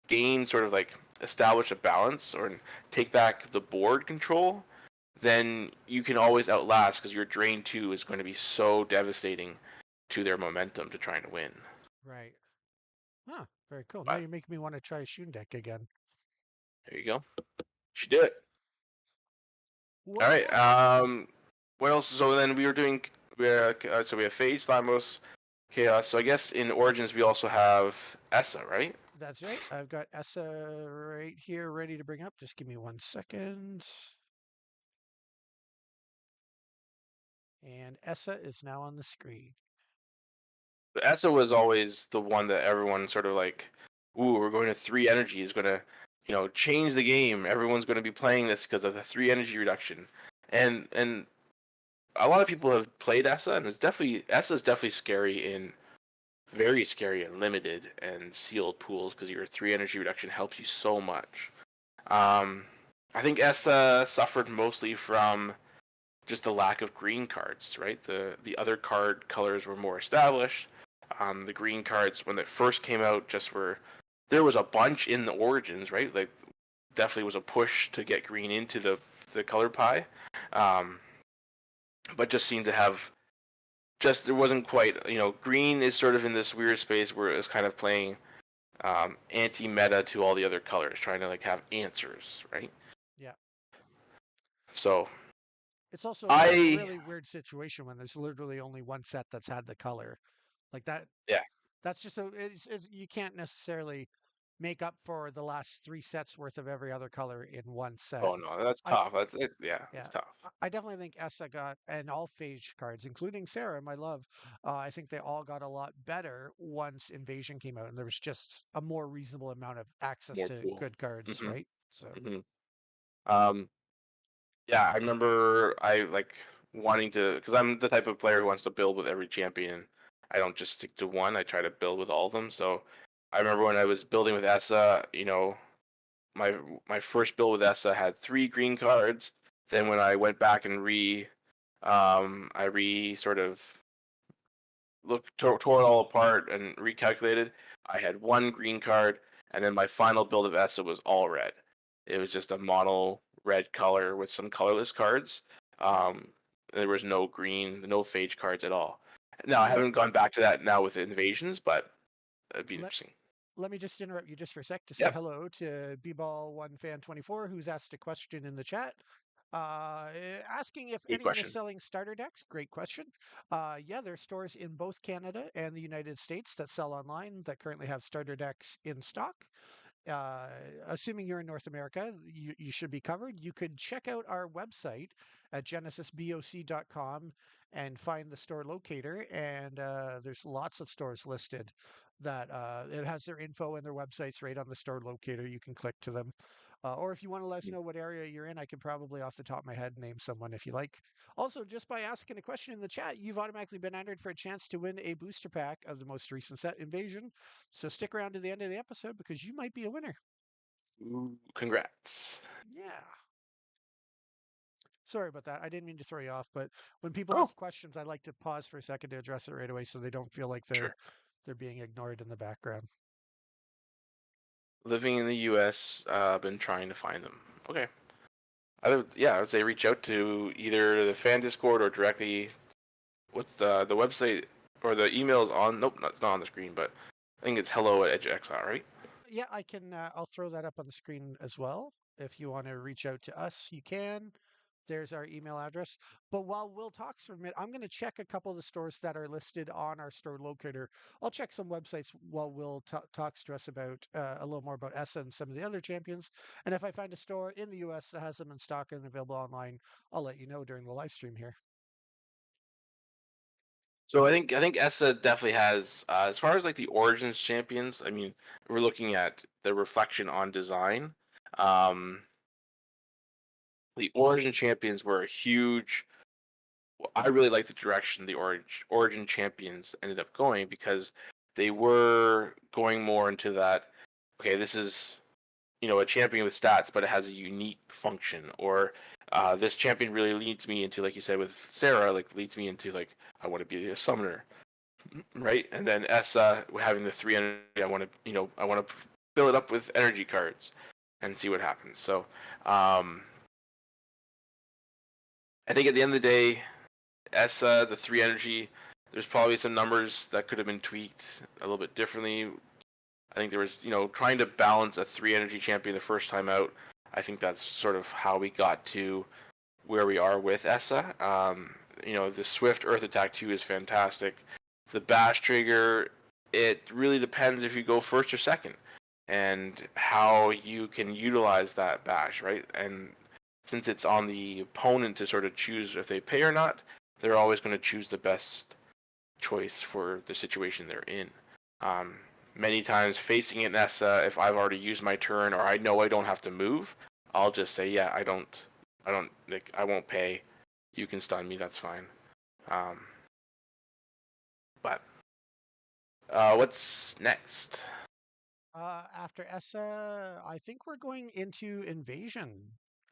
gain sort of like establish a balance or take back the board control, then you can always outlast because your drain 2 is going to be so devastating to their momentum to trying to win. Right. Huh. Very cool. Now But you're making me want to try Shun deck again. there you go. Should do it. All What's right. next? What else? So then we were doing. So we have Phage, Thymos, Chaos. So I guess in Origins we also have Essa, right? That's right. I've got Essa right here ready to bring up. Just give me 1 second. And Essa is now on the screen. But Essa was always the one that everyone sort of like, ooh, we're going to 3 energy is going to, change the game. Everyone's going to be playing this because of the 3 energy reduction. And a lot of people have played Essa, and Essa's definitely scary in very scary and limited and sealed pools because your 3 energy reduction helps you so much. I think Essa suffered mostly from just the lack of green cards, right? The other card colors were more established. The green cards when it first came out just there was a bunch in the Origins, right? Like definitely was a push to get green into the color pie, um, but just seemed to have there wasn't quite green is sort of in this weird space where it was kind of playing anti-meta to all the other colors, trying to like have answers, right? Yeah. So It's also a I really weird situation when there's literally only one set that's had the color. Like that, yeah. that's just you can't necessarily make up for the last 3 sets worth of every other color in one set. Oh no, that's I tough. Yeah, Yeah, it's tough. I definitely think Essa got, and all Phage cards, including Sarah, my love, I think they all got a lot better once Invasion came out, and there was just a more reasonable amount of access More to pool. good cards, hmm right? So, hmm Um, yeah, I remember I like wanting to because I'm the type of player who wants to build with every champion. I don't just stick to one. I try to build with all of them. So I remember when I was building with Essa, my my first build with Essa had 3 green cards. Then when I went back and I sort of tore it all apart and recalculated, I had one green card, and then my final build of ESA was all red. It was just a mono red color with some colorless cards. There was no green, no phage cards at all. Now I Let haven't gone back to that now with invasions, but that'd be let interesting. let me just interrupt you just for a sec to say Yep. hello to bball1fan24 who's asked a question in the chat. Asking if Good anyone is question. selling starter decks. Great question. Yeah, there are stores in both Canada and the United States that sell online that currently have starter decks in stock. uh, Assuming you're in North America, you should be covered. You could check out our website at genesisboc.com and find the store locator. And there's lots of stores listed that it has their info and their websites right on the store locator. You can click to them. Or if you want to let us know what area you're in, I can probably off the top of my head name someone if you like. Also, just by asking a question in the chat, you've automatically been entered for a chance to win a booster pack of the most recent set, Invasion. So stick around to the end of the episode because you might be a winner. Ooh, congrats. Yeah. Sorry about that. I didn't mean to throw you off, but when people Oh, ask questions, I like to pause for a second to address it right away so they don't feel like sure. they're being ignored in the background. Living in the U.S., been trying to find them. Okay. I would say reach out to either the fan Discord or directly. What's the website or the emails on? Nope, it's not on the screen, but I think it's hello@edgeXR, right? Yeah, I can. I'll throw that up on the screen as well. If you want to reach out to us, you can. There's our email address. But while Will talks for a minute, I'm going to check a couple of the stores that are listed on our store locator. I'll check some websites while Will talks to us about a little more about ESSA and some of the other champions. And if I find a store in the US that has them in stock and available online, I'll let you know during the live stream here. So I think ESSA definitely has as far as like the Origins champions. I mean, we're looking at the reflection on design. Um, the Origin champions were a huge. I really like the direction the Origin champions ended up going because they were going more into that. Okay, this is a champion with stats, but it has a unique function. Or this champion really leads me into, like you said with Sarah, like leads me into like I want to be a summoner, right? And then Essa having the 3 energy, I want to fill it up with energy cards and see what happens. So I think at the end of the day, Essa the 3 energy, there's probably some numbers that could have been tweaked a little bit differently. I think there was, trying to balance a 3 energy champion the first time out. I think that's sort of how we got to where we are with Essa. The Swift Earth Attack 2 is fantastic. The Bash trigger, it really depends if you go first or second and how you can utilize that Bash, right? And since it's on the opponent to sort of choose if they pay or not, they're always going to choose the best choice for the situation they're in. Um, Many times facing it Nessa, if I've already used my turn or I know I don't have to move, I'll just say, yeah, I won't pay. You can stun me, that's fine. But what's next? After ESSA, I think we're going into Invasion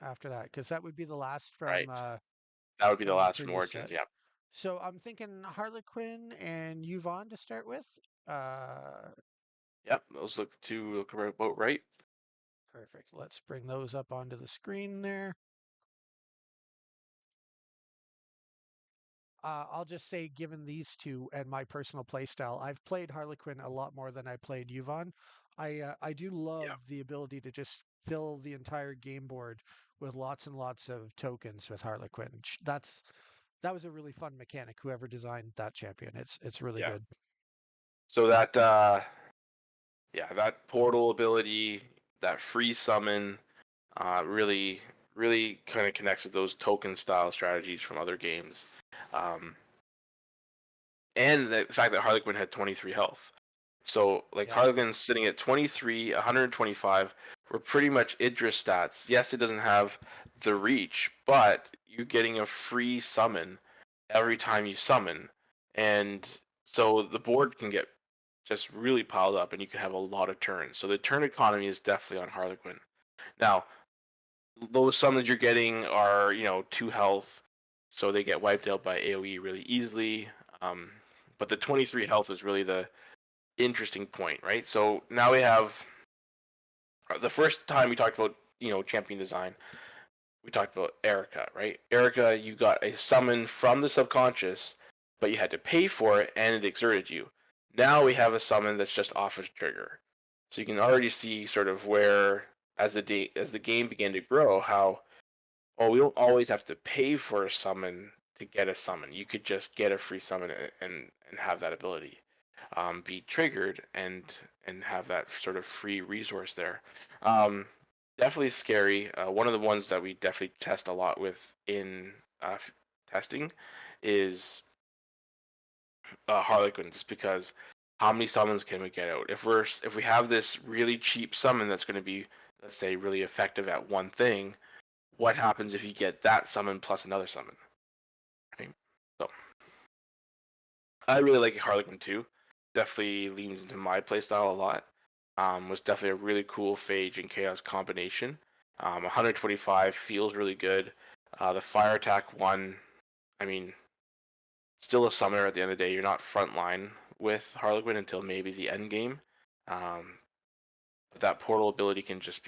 after that because that would be the last Right, that would be the from the last from previous set. Origins. Yeah, So I'm thinking Harlequin and Yvonne to start with. yep. Those look about right. Perfect. Let's bring those up onto the screen there. I'll just say, given these two and my personal playstyle, I've played Harlequin a lot more than I played Yvonne. I do love Yeah, the ability to just fill the entire game board with lots and lots of tokens with Harlequin. That was a really fun mechanic. Whoever designed that champion, it's really yeah. good. So that portal ability, that free summon, really, really kind of connects with those token style strategies from other games. Um, and the fact that Harlequin had 23 health. So, like, Yeah, Harlequin's sitting at 23, 125, were pretty much Idris stats. Yes, it doesn't have the reach, but you're getting a free summon every time you summon. And so the board can get just really piled up and you can have a lot of turns. So the turn economy is definitely on Harlequin. Now, those summons you're getting are 2 health, so they get wiped out by AoE really easily. Um, But the 23 health is really the interesting point, right? So now we have the first time we talked about champion design. We talked about Erica, right? Erica, you got a summon from the subconscious, but you had to pay for it, and it exerted you. Now we have a summon that's just off a trigger, so you can already see sort of where, as the game began to grow, how we don't always have to pay for a summon to get a summon. You could just get a free summon and have that ability be triggered and have that sort of free resource there. Definitely scary. One of the ones that we definitely test a lot with in testing is Harlequin, just because how many summons can we get out? If we have this really cheap summon that's going to be, let's say, really effective at one thing, what happens if you get that summon plus another summon? Right? So I really like Harlequin too. Definitely leans into my playstyle a lot. Was definitely a really cool Phage and Chaos combination. 125 feels really good. The fire attack one, I mean, still a summoner at the end of the day. You're not frontline with Harlequin until maybe the end game. But that portal ability can just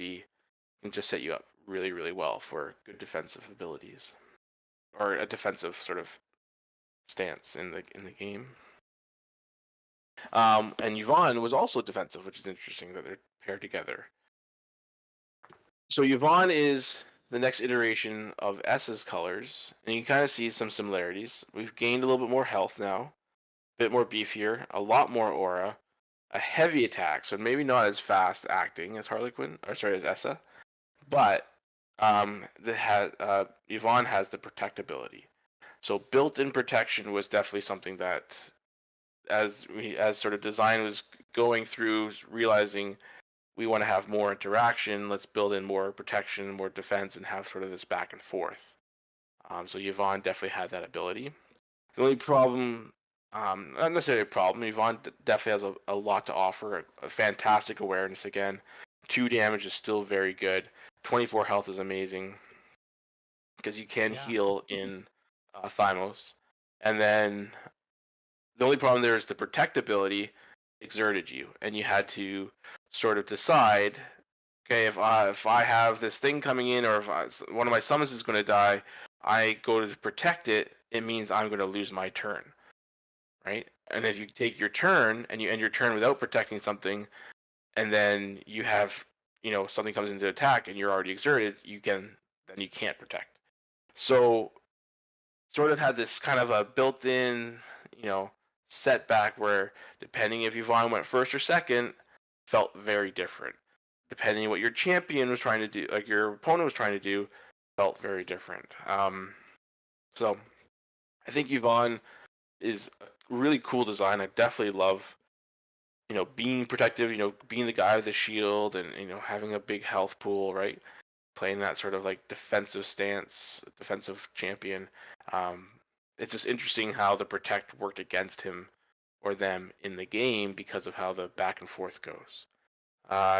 set you up really, really well for good defensive abilities or a defensive sort of stance in the game. And Yvonne was also defensive, which is interesting that they're paired together. So Yvonne is the next iteration of S's colors, and you can kind of see some similarities. We've gained a little bit more health now, a bit more beefier, a lot more aura, a heavy attack, so maybe not as fast acting as as Essa, but Yvonne has the protectability. So built-in protection was definitely something that, as sort of design was going through, realizing we want to have more interaction, let's build in more protection, more defense, and have sort of this back and forth. So Yvonne definitely had that ability. The only problem, not necessarily a problem, Yvonne definitely has a lot to offer, a fantastic awareness again. 2 damage is still very good. 24 health is amazing because you can heal in Thymos. And then the only problem there is the protectability exerted you, and you had to sort of decide, okay, if I have this thing coming in, or if one of my summons is going to die, I go to protect it. It means I'm going to lose my turn, right? And if you take your turn and you end your turn without protecting something, and then you have something comes into attack and you're already exerted, then you can't protect. So sort of had this kind of a built-in, setback where depending if Yvonne went first or second, felt very different. Depending on what your champion was trying to do, like your opponent was trying to do, felt very different. So I think Yvonne is a really cool design. I definitely love, being protective, being the guy with the shield and, having a big health pool, right? Playing that sort of like defensive stance, defensive champion. It's just interesting how the protect worked against him or them in the game because of how the back and forth goes.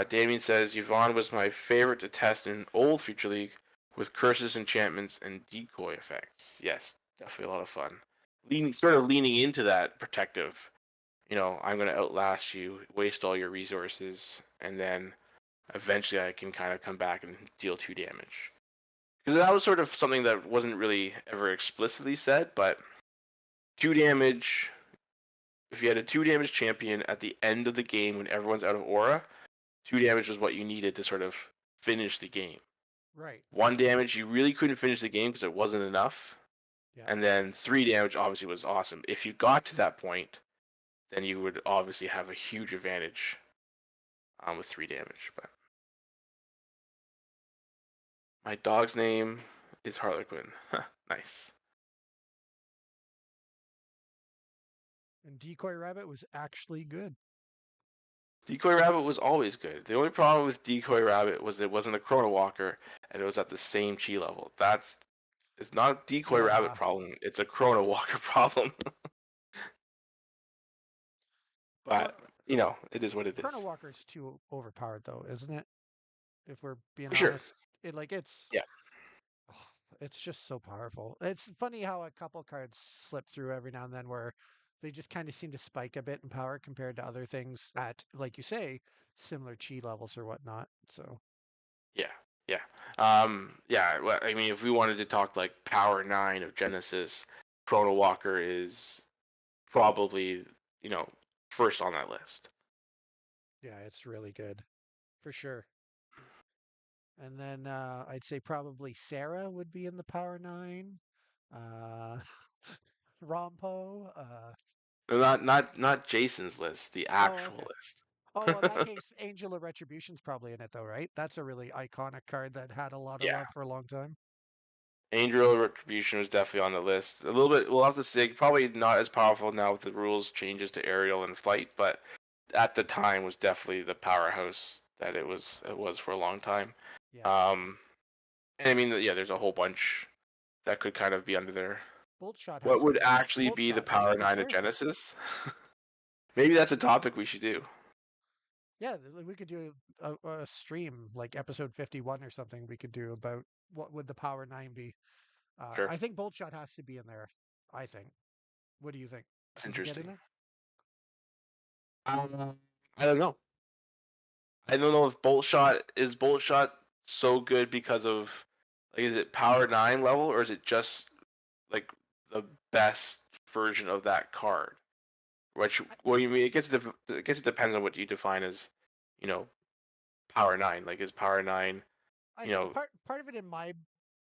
Damien says Yvonne was my favorite to test in old Future League with curses, enchantments, and decoy effects. Yes, definitely a lot of fun. Leaning into that protective. I'm going to outlast you, waste all your resources, and then eventually I can kind of come back and deal 2 damage. Because that was sort of something that wasn't really ever explicitly said, but 2 damage. If you had a 2 damage champion at the end of the game when everyone's out of aura, 2 damage was what you needed to sort of finish the game. Right. 1 damage, you really couldn't finish the game because it wasn't enough. Yeah. And then 3 damage obviously was awesome. If you got to that point, then you would obviously have a huge advantage with 3 damage. But my dog's name is Harlequin. Nice. And Decoy Rabbit was actually good. Decoy Rabbit was always good. The only problem with Decoy Rabbit was it wasn't a Chrono Walker and it was at the same chi level. It's not a Decoy Rabbit problem. It's a Chrono Walker problem. But, it is what it is. Chrono Walker's too overpowered though, isn't it? If we're being For sure. honest. Yeah. It's just so powerful. It's funny how a couple cards slip through every now and then where they just kind of seem to spike a bit in power compared to other things at, like you say, similar chi levels or whatnot. So Yeah, yeah, yeah. Well, I mean, if we wanted to talk like Power 9 of Genesis, Chrono Walker is probably first on that list. yeah, it's really good for sure. And then I'd say probably Sarah would be in the Power Nine. Uh, Rompo. Not Jason's list, the Oh, actual okay. Oh, well, in that list. case, Angel of Retribution's probably in it, though, right? That's a really iconic card that had a lot of Yeah, love for a long time. Angel Retribution was definitely on the list. A little bit, we'll have to say, probably not as powerful now with the rules changes to aerial and flight, but at the time was definitely the powerhouse that it was for a long time. Yeah. Um, and I mean, yeah, there's a whole bunch that could kind of be under there. Bolt Shot What has to would be in there. actually Bolt be the Shot, right? Power For 9 of sure. Genesis? Maybe that's a topic we should do. Yeah, we could do a stream like episode 51 or something. We could do about what would the Power 9 be. Sure. I think Bolt Shot has to be in there. I think. What do you think? That's Does it get in interesting. there? I don't know. I don't know if Bolt Shot so good because of like is it Power 9 level or is it just like the best version of that card? Which what do you mean? I guess it depends on what you define as, you know, Power 9. Like is Power 9, I you think know, part of it in my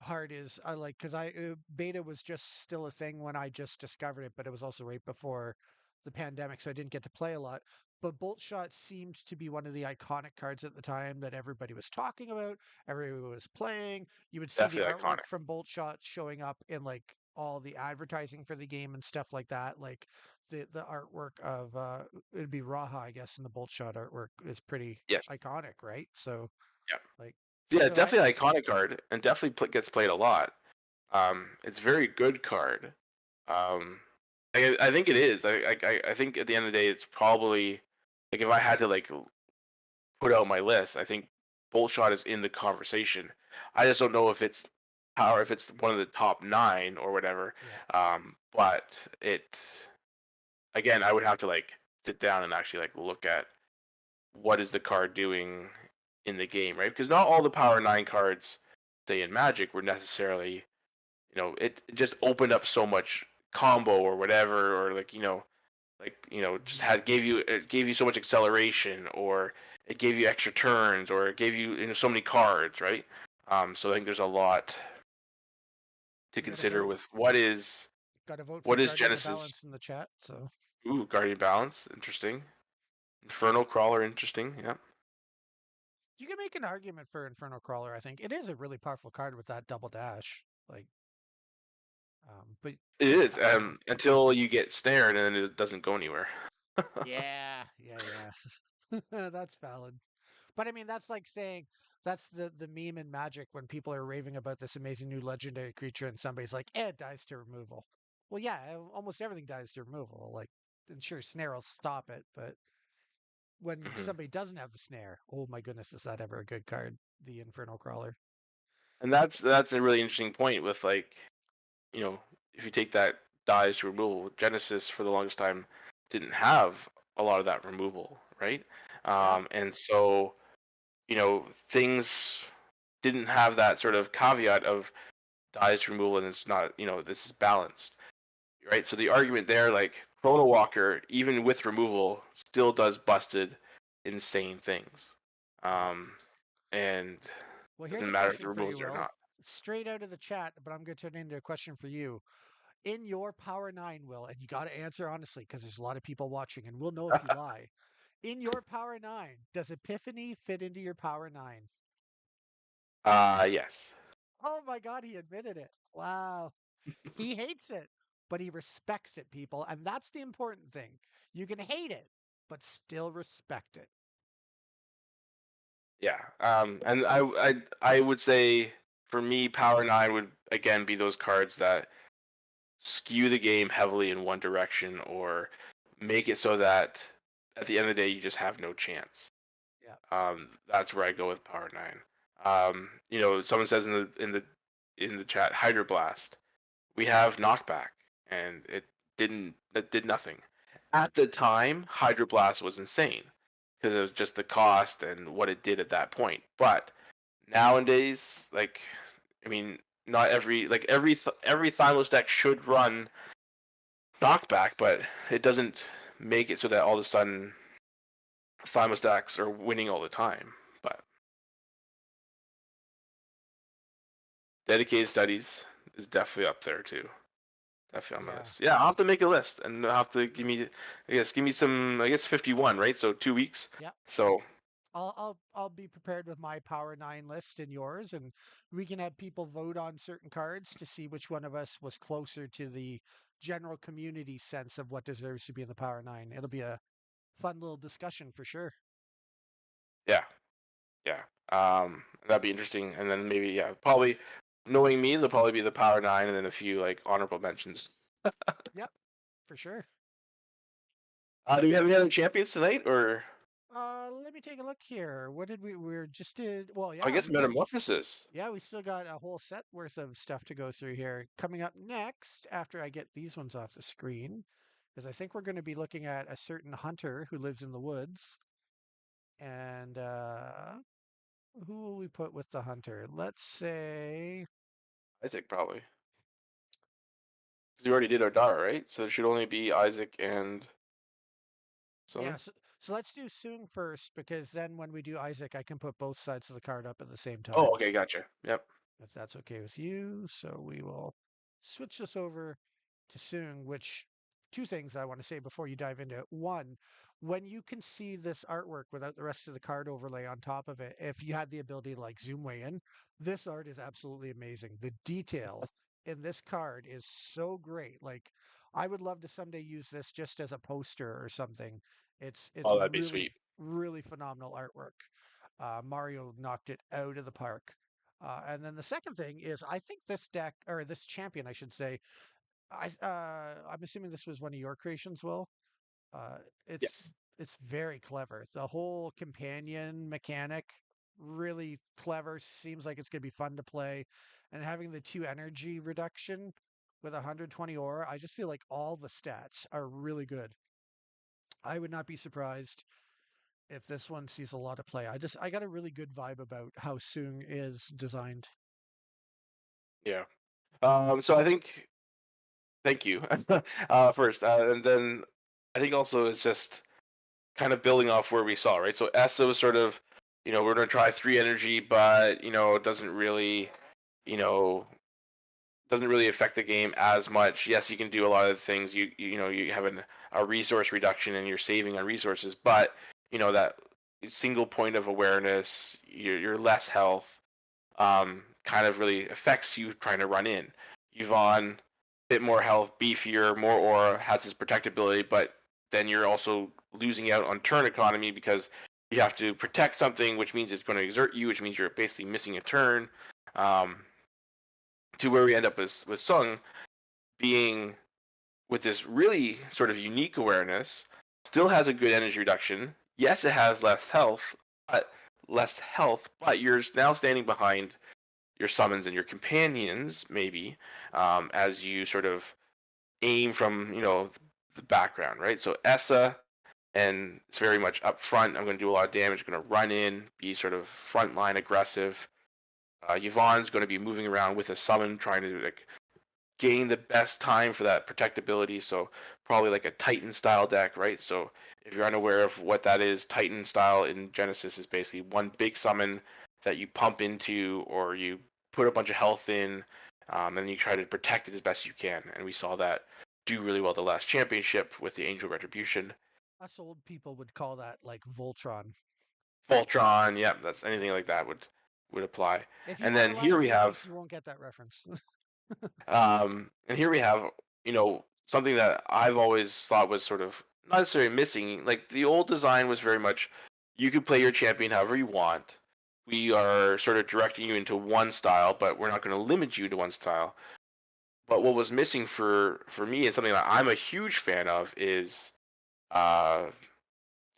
heart is I like because I beta was just still a thing when I just discovered it, but it was also right before the pandemic, so I didn't get to play a lot. But Bolt Shot seemed to be one of the iconic cards at the time that everybody was talking about, everybody was playing. You would see the definitely artwork iconic. from Bolt Shot showing up in like all the advertising for the game and stuff like that. Like the artwork of it'd be Raha, I guess, in the Bolt Shot artwork is pretty Yes. iconic, right? So Yeah. like Yeah, so I definitely iconic card and definitely gets played a lot. It's a very good card. Um, I think it is. I think at the end of the day, it's probably like if I had to like put out my list, I think Bolt Shot is in the conversation. I just don't know if it's power, if it's one of the top 9 or whatever. yeah. But it again, I would have to like sit down and actually like look at what is the card doing in the game, right? Because not all the Power 9 cards, say in Magic, were necessarily it just opened up so much combo or whatever, or just Mhm. had gave you so much acceleration, or it gave you extra turns, or it gave you so many cards, right? So I think there's a lot to We consider with got to vote for what is Guardian of Genesis. Balance in the chat. So Ooh, Guardian Balance, interesting. Inferno Crawler, interesting. Yeah, you can make an argument for Inferno Crawler. I think it is a really powerful card with that double dash. Like, but it is. I don't know. Until you get snared and then it doesn't go anywhere. Yeah. That's valid. But I mean, that's like saying that's the meme in Magic when people are raving about this amazing new legendary creature, and somebody's like, "Eh, it dies to removal." Well, yeah, almost everything dies to removal. Like, and sure, Snare will stop it, but when Mhm. somebody doesn't have the snare, oh my goodness, is that ever a good card? The Infernal Crawler. And that's a really interesting point with like if you take that dies to removal, Genesis for the longest time didn't have a lot of that removal, right? Yeah, And so, things didn't have that sort of caveat of dies to removal and it's not, this is balanced, right? So the argument there, like Chrono Walker, even with removal, still does busted, insane things. yeah. Um, and Well, here's doesn't a matter if the question for you, removals are Will. not. Straight out of the chat, but I'm going to turn it into a question for you. In your Power 9, Will, and you got to answer honestly because there's a lot of people watching and we'll know if you lie. In your Power 9, does Epiphany fit into your Power 9? Yes. Oh my God, he admitted it. Wow. He hates it, but he respects it, people. And that's the important thing. You can hate it, but still respect it. Yeah, and I would say for me, Power 9 would again be those cards that skew the game heavily in one direction or make it so that at the end of the day you just have no chance. Yeah. That's where I go with Power 9. Someone says in the chat Hydroblast. We have knockback, and it did nothing. At the time, Hydroblast was insane because it was just the cost and what it did at that point. But nowadays, like, I mean, not every like every Thymus deck should run knockback, but it doesn't make it so that all of a sudden Thymus decks are winning all the time. But dedicated studies is definitely up there too. Definitely on my Yeah. list. Yeah, I'll have to make a list and I'll have to give me some. I guess 51, right? So 2 weeks. Yeah. So I'll be prepared with my Power 9 list and yours, and we can have people vote on certain cards to see which one of us was closer to the general community sense of what deserves to be in the Power 9. It'll be a fun little discussion for sure. yeah, yeah. That'd be interesting. And then maybe probably knowing me, there'll probably be the Power 9 and then a few like honorable mentions. Yep, for sure. Do we have any other champions tonight, or Let me take a look here. What did we're just did well, I yeah, guess Metamorphosis? yeah, we still got a whole set worth of stuff to go through here. Coming up next, after I get these ones off the screen, is I think we're going to be looking at a certain hunter who lives in the woods. And who will we put with the hunter? Let's say, Isaac probably. Because we already did our daughter, right? So it should only be Isaac and yeah, someone. so let's do Soong first, because then when we do Isaac, I can put both sides of the card up at the same Oh, time. okay, gotcha. Yep. If that's okay with you. So we will switch this over to Soong, which two things I want to say before you dive into it. One, when you can see this artwork without the rest of the card overlay on top of it, if you had the ability to like zoom way in, this art is absolutely amazing. The detail in this card is so great. Like I would love to someday use this just as a poster or something. It's Oh, that'd be really sweet. really phenomenal artwork. Mario knocked it out of the park. And then the second thing is, I think this deck or this champion, I should say, I'm assuming this was one of your creations, Will. Uh, it's Yes. it's very clever. The whole companion mechanic, really clever. Seems like it's gonna be fun to play, and having the 2 energy reduction with 120 aura, I just feel like all the stats are really good. I would not be surprised if this one sees a lot of play. I got a really good vibe about how Soong is designed. Yeah. So I think thank you first, and then I think also it's just kind of building off where we saw, right? So Essa was sort of, we're gonna try 3 energy, but it you know, doesn't really affect the game as much. Yes, you can do a lot of things. You have a resource reduction and you're saving on resources, but that single point of awareness, your less health, kind of really affects you trying to run in. Yvonne, bit more health, beefier, more aura, has his protectability, but then you're also losing out on turn economy because you have to protect something, which means it's going to exert you, which means you're basically missing a turn. Um, to where we end up with Sung being with this really sort of unique awareness, still has a good energy reduction. Yes, it has less health, but you're now standing behind your summons and your companions, maybe, as you sort of aim from, the background, right? So Essa, and it's very much up front. I'm going to do a lot of damage. I'm going to run in, be sort of frontline aggressive. Yvonne's going to be moving around with a summon, trying to like gain the best time for that protectability. So probably like a Titan style deck, right? So if you're unaware of what that is, Titan style in Genesis is basically one big summon that you pump into or you put a bunch of health in, and you try to protect it as best you can. And we saw that do really well the last championship with the Angel Retribution. Us old people would call that like Voltron. Voltron, yeah, that's anything like that would apply. If you're And not then alive here in we the 80s, have you won't get that reference. And here we have, something that I've always thought was sort of not necessarily missing. Like the old design was very much you could play your champion however you want. We are sort of directing you into one style, but we're not going to limit you to one style. But what was missing for me and something that I'm a huge fan of uh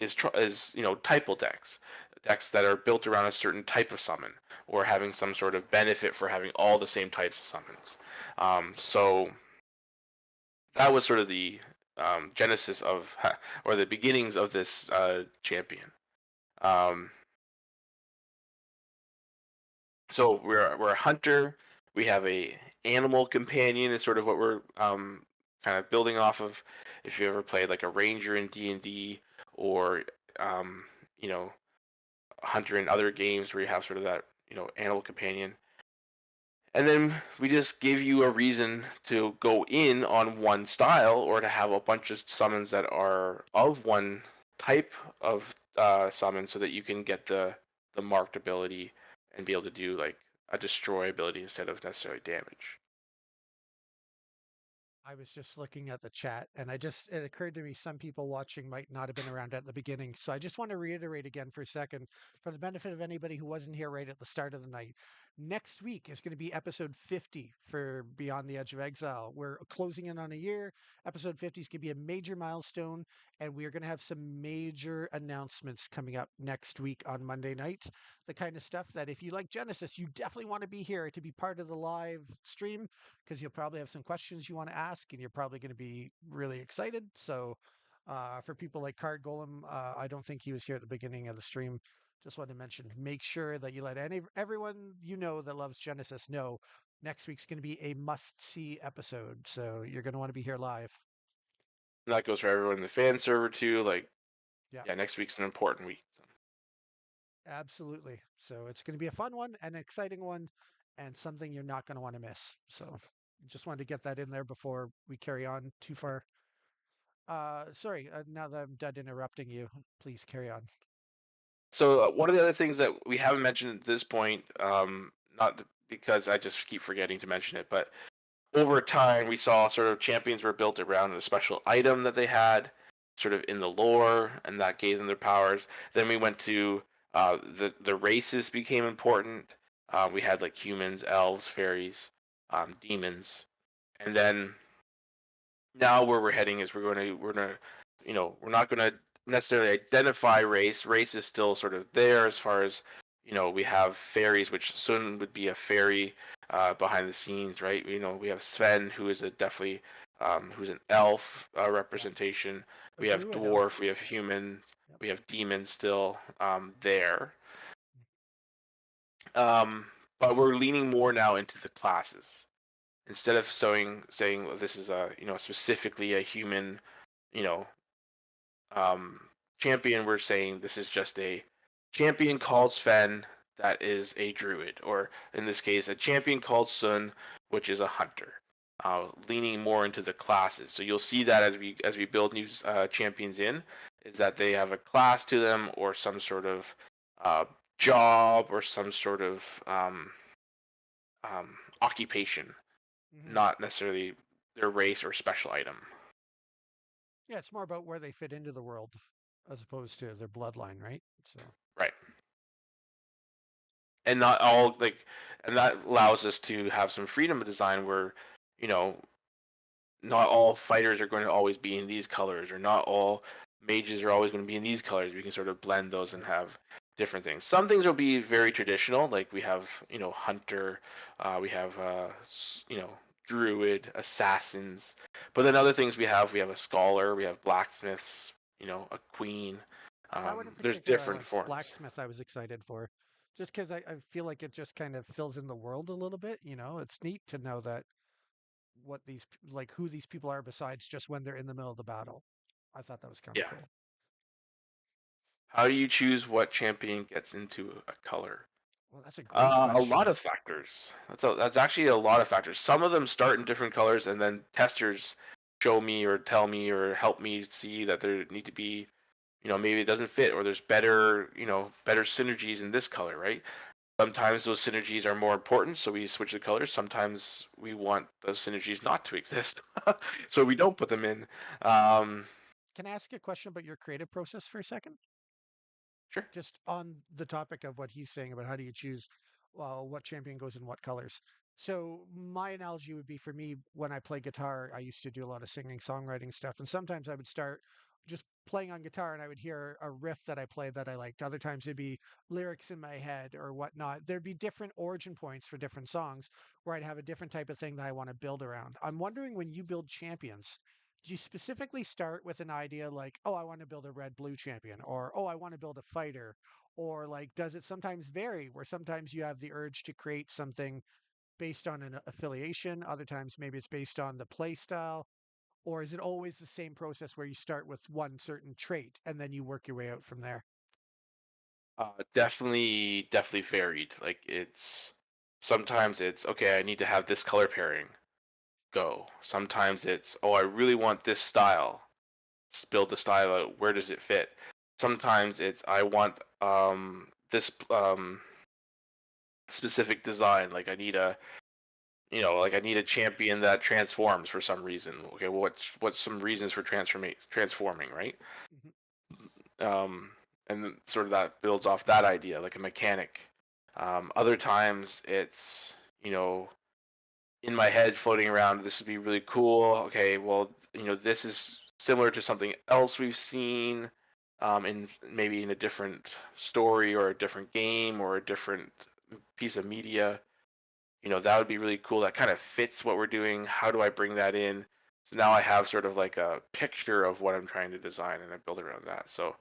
is typal decks that are built around a certain type of summon or having some sort of benefit for having all the same types of summons. So that was sort of the genesis of or the beginnings of this champion. Um, so we're a hunter. We have a animal companion is sort of what we're kind of building off of. If you ever played like a ranger in D&D, or um, you know, hunter in other games where you have sort of that animal companion. And then we just give you a reason to go in on one style, or to have a bunch of summons that are of one type of summon, so that you can get the marked ability and be able to do like a destroy ability instead of necessarily damage. I was just looking at the chat and it occurred to me some people watching might not have been around at the beginning. So I just want to reiterate again for a second for the benefit of anybody who wasn't here right at the start of the night. Next week is going to be episode 50 for Beyond the Edge of Exile. We're closing in on a year. Episode 50 is going to be a major milestone, and we are going to have some major announcements coming up next week on Monday night. The kind of stuff that if you like Genesis, you definitely want to be here to be part of the live stream, because you'll probably have some questions you want to ask and you're probably going to be really excited. So, for people like Card Golem, I don't think he was here at the beginning of the stream. Just want to mention, make sure that you let everyone you know that loves Genesis know next week's going to be a must see episode. So, you're going to want to be here live. And that goes for everyone in the fan server too. Like, Yeah, yeah, next week's an important week. So. absolutely. So, it's going to be a fun one, an exciting one, and something you're not going to want to miss. So, just wanted to get that in there before we carry on too far. Sorry, now that I'm done interrupting you, please carry on. So one of the other things that we haven't mentioned at this point, not because I just keep forgetting to mention it, but over time we saw sort of champions were built around a special item that they had, sort of in the lore, and that gave them their powers. Then we went to the races became important. We had like humans, elves, fairies, demons, and then now where we're heading is we're gonna we're not gonna necessarily identify race. Race is still sort of there as far as we have fairies, which soon would be a fairy behind the scenes, right? We have Sven, who is a definitely who's an elf Yeah, representation. a We have druid elf. dwarf, we have human, Yep. we have demon still there. Um, but we're leaning more now into the classes instead of saying well, this is a specifically a human you know um champion. We're saying this is just a champion called Sven that is a druid, or in this case a champion called Sun, which is a hunter. Leaning more into the classes, so you'll see that as we build new champions in, is that they have a class to them, or some sort of uh, job, or some sort of occupation, Hmm. not necessarily their race or special item. Yeah, it's more about where they fit into the world as opposed to their bloodline, right? So, Right. And not all like and that allows us to have some freedom of design where, you know, not all fighters are going to always be in these colors, or not all mages are always going to be in these colors. We can sort of blend those and right. have different things. Some things will be very traditional, like we have, hunter, we have druid, assassins. But then other things we have a scholar, we have blacksmiths, a queen. That one in There's particular, different forms. blacksmith, I was excited for, just because I feel like it just kind of fills in the world a little bit. It's neat to know that what like who these people are besides just when they're in the middle of the battle. I thought that was kind of Yeah. cool. How do you choose what champion gets into a color? Well, that's a great A lot question. of factors. That's actually a lot of factors. Some of them start in different colors, and then testers show me or tell me or help me see that there need to be, maybe it doesn't fit, or there's better synergies in this color, right? Sometimes those synergies are more important, so we switch the colors. Sometimes we want those synergies not to exist, so we don't put them in. Um, Can I ask you a question about your creative process for a second? sure. Just on the topic of what he's saying about how do you choose what champion goes in what colors. So my analogy would be, for me, when I play guitar, I used to do a lot of singing, songwriting stuff, and sometimes I would start just playing on guitar and I would hear a riff that I played that I liked. Other times it'd be lyrics in my head or whatnot. There'd be different origin points for different songs where I'd have a different type of thing that I want to build around. I'm wondering, when you build champions, do you specifically start with an idea like, oh, I want to build a red blue champion, or oh, I want to build a fighter? Or like, does it sometimes vary where sometimes you have the urge to create something based on an affiliation, other times maybe it's based on the play style? Or is it always the same process where you start with one certain trait and then you work your way out from there? Definitely varied. Like it's sometimes it's okay, I need to have this color pairing. Go. Sometimes it's, oh, I really want this style. Build the style out. Where does it fit? Sometimes it's, I want this specific design. Like I need a, like I need a champion that transforms for some reason. Okay, well, what's some reasons for transforming, right? Mhm. And then sort of that builds off that idea, like a mechanic. Other times it's, in my head floating around, this would be really cool. Okay, well, this is similar to something else we've seen, in maybe in a different story or a different game or a different piece of media. That would be really cool. That kind of fits what we're doing. How do I bring that in? So now I have sort of like a picture of what I'm trying to design, and I build around that. So